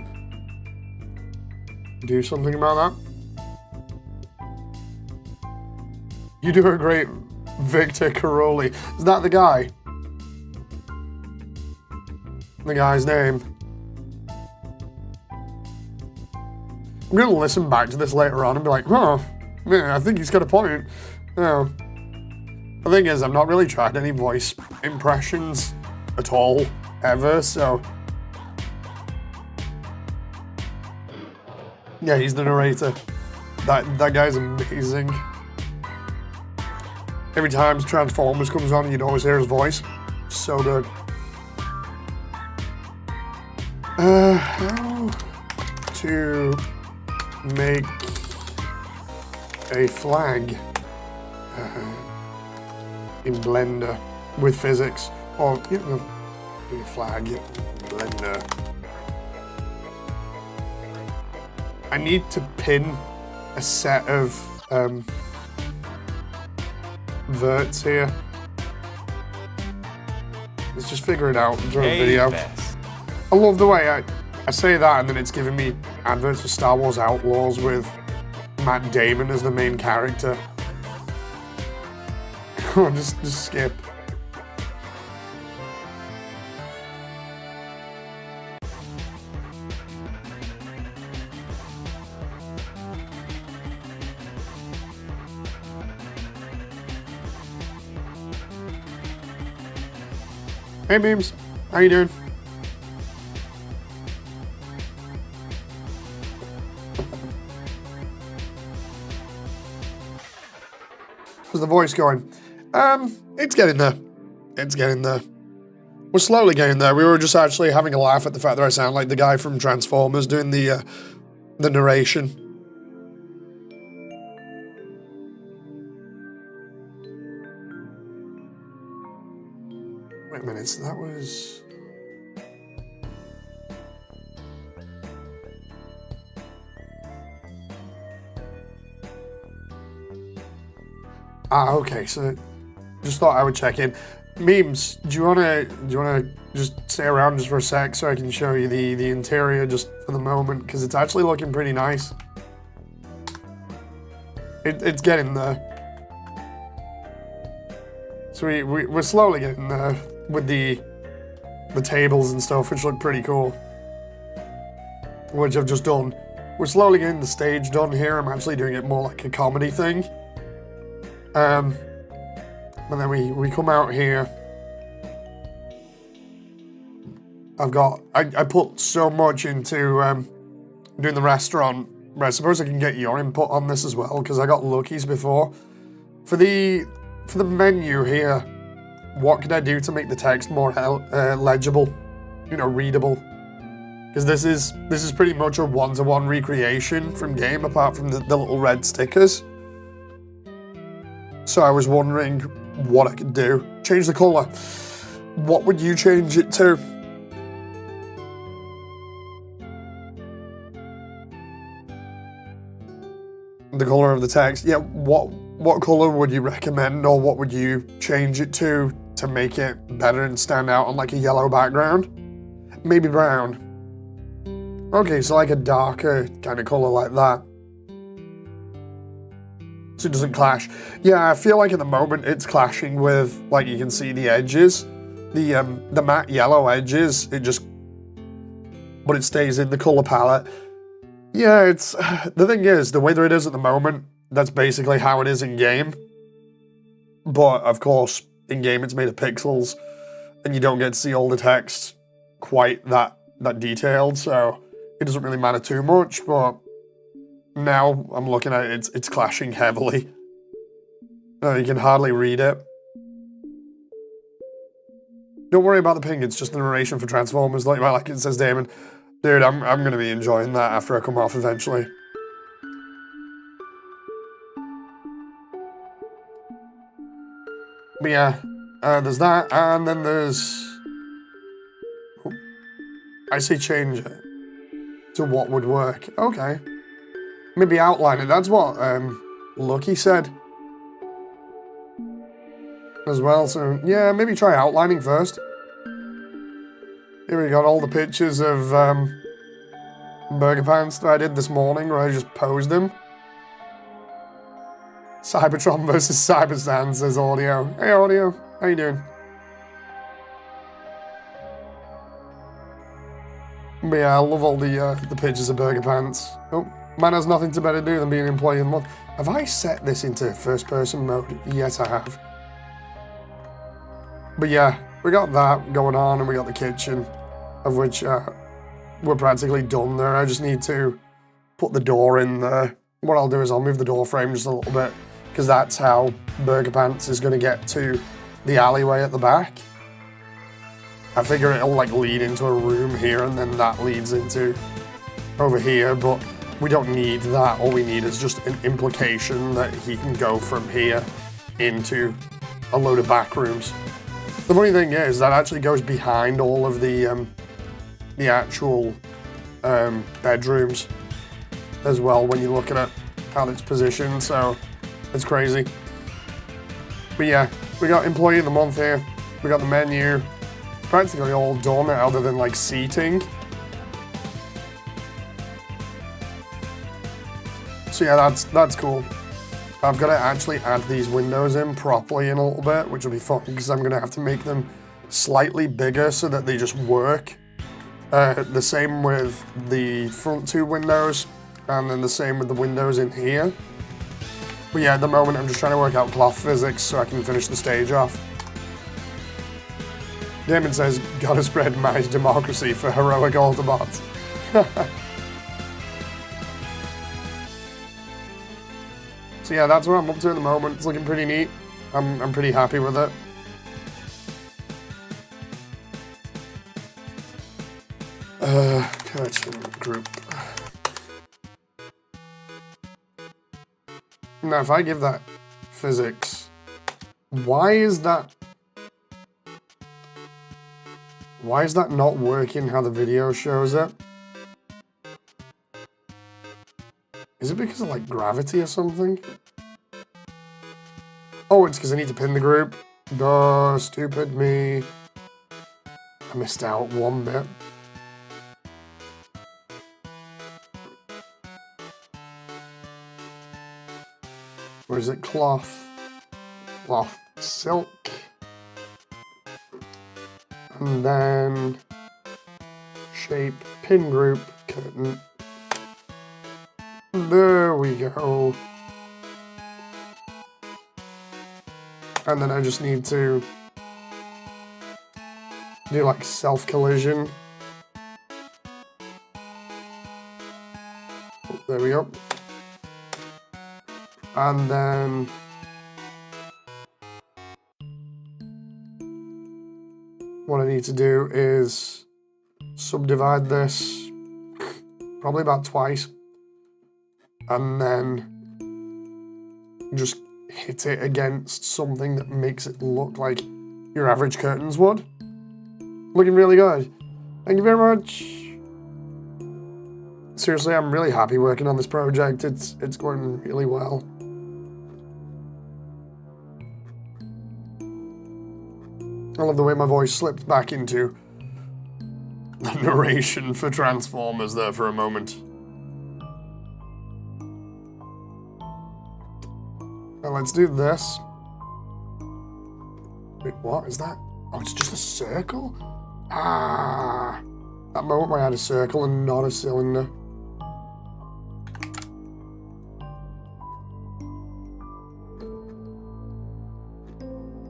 do something about that. You do a great Victor Caroli. Is that the guy? The guy's name. I'm gonna listen back to this later on and be like, huh, man, I think he's got a point. Yeah. The thing is, I've not really tried any voice impressions at all, ever, so... Yeah, he's the narrator. That guy's amazing. Every time Transformers comes on, you'd always hear his voice. So good. How to make a flag in Blender with physics, or you know, a flag in Blender. I need to pin a set of verts here. Let's just figure it out during the video. I love the way I say that and then it's giving me adverts for Star Wars Outlaws with Matt Damon as the main character. just skip. Hey Beams, how you doing? How's the voice going? It's getting there. It's getting there. We're slowly getting there. We were just actually having a laugh at the fact that I sound like the guy from Transformers doing the narration. Wait a minute, so that was... Ah, okay, so just thought I would check in. Memes, do you wanna just stay around just for a sec so I can show you the interior just for the moment, because it's actually looking pretty nice. It's getting there. So we're slowly getting there with the tables and stuff, which look pretty cool. Which I've just done. We're slowly getting the stage done here. I'm actually doing it more like a comedy thing. And then we come out here. I put so much into doing the restaurant. I suppose I can get your input on this as well, because I got Lucky's before. For the menu here, what can I do to make the text more legible, you know, readable? Because this is pretty much a one-to-one recreation from game, apart from the little red stickers. So I was wondering what I could do. Change the color. What would you change it to? The color of the text. Yeah, what color would you recommend, or what would you change it to make it better and stand out on like a yellow background? Maybe brown. Okay, so like a darker kind of color like that. So it doesn't clash. Yeah, I feel like at the moment it's clashing with, like, you can see the edges. The matte yellow edges, but it stays in the color palette. Yeah, it's, the thing is, the way that it is at the moment, that's basically how it is in game. But of course, in game it's made of pixels, and you don't get to see all the text quite that detailed, so it doesn't really matter too much. But now I'm looking at it, it's clashing heavily. You can hardly read it. Don't worry about the ping, it's just the narration for Transformers, like it says Damon. Dude, I'm gonna be enjoying that after I come off eventually. But yeah, there's that, and then there's... I say change it to what would work. Okay. Maybe outline it. That's what Lucky said as well. So yeah, maybe try outlining first. Here we got all the pictures of burger pants that I did this morning, where I just posed them. Cybertron versus Cyberstan, says Audio. Hey Audio, how you doing? But yeah, I love all the pictures of burger pants. Oh, man has nothing to better do than being an employee of the month. Have I set this into first person mode? Yes, I have. But yeah, we got that going on, and we got the kitchen, of which we're practically done there. I just need to put the door in there. What I'll do is I'll move the door frame just a little bit, because that's how Burger Pants is going to get to the alleyway at the back. I figure it'll like lead into a room here, and then that leads into over here, but we don't need that. All we need is just an implication that he can go from here into a load of back rooms. The funny thing is that actually goes behind all of the actual bedrooms as well when you look at it, how it's positioned, so it's crazy. But yeah, we got employee of the month here, we got the menu, practically all done other than like seating. So yeah, that's cool. I've got to actually add these windows in properly in a little bit, which will be fun because I'm going to have to make them slightly bigger so that they just work. The same with the front two windows, and then the same with the windows in here. But yeah, at the moment I'm just trying to work out cloth physics so I can finish the stage off. Damon says, gotta spread my democracy for heroic Autobots. So yeah, that's what I'm up to at the moment. It's looking pretty neat. I'm pretty happy with it. Collection group. Now, if I give that physics, why is that not working how the video shows it? Is it because of like gravity or something? Oh, it's because I need to pin the group. Duh, stupid me. I missed out one bit. Or is it cloth? Cloth, silk. And then shape, pin group, curtain. There we go. And then I just need to do like self-collision. Oh, there we go. And then what I need to do is subdivide this probably about twice, and then just hit it against something that makes it look like your average curtains would. Looking really good. Thank you very much. Seriously, I'm really happy working on this project. It's going really well. I love the way my voice slipped back into the narration for Transformers there for a moment. Now let's do this. Wait, what is that? Oh, it's just a circle? Ah, that moment where I had a circle and not a cylinder.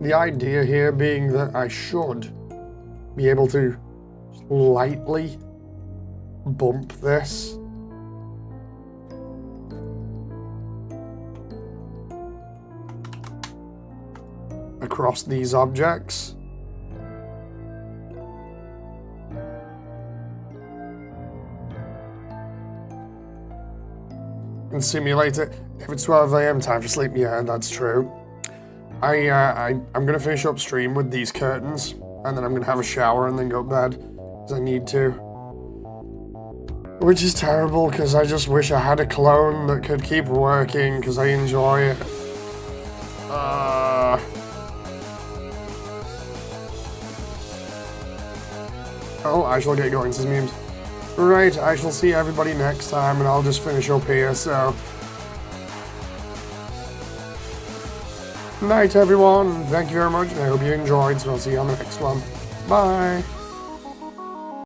The idea here being that I should be able to lightly bump this. Across these objects. And simulate it. If it's 12 AM, time for sleep, yeah, that's true. I'm gonna finish up stream with these curtains, and then I'm gonna have a shower and then go to bed, because I need to. Which is terrible, because I just wish I had a clone that could keep working, because I enjoy it. Oh, I shall get going, says Memes. Right, I shall see everybody next time, and I'll just finish up here, so... Night, everyone. Thank you very much, and I hope you enjoyed, so I'll see you on the next one. Bye.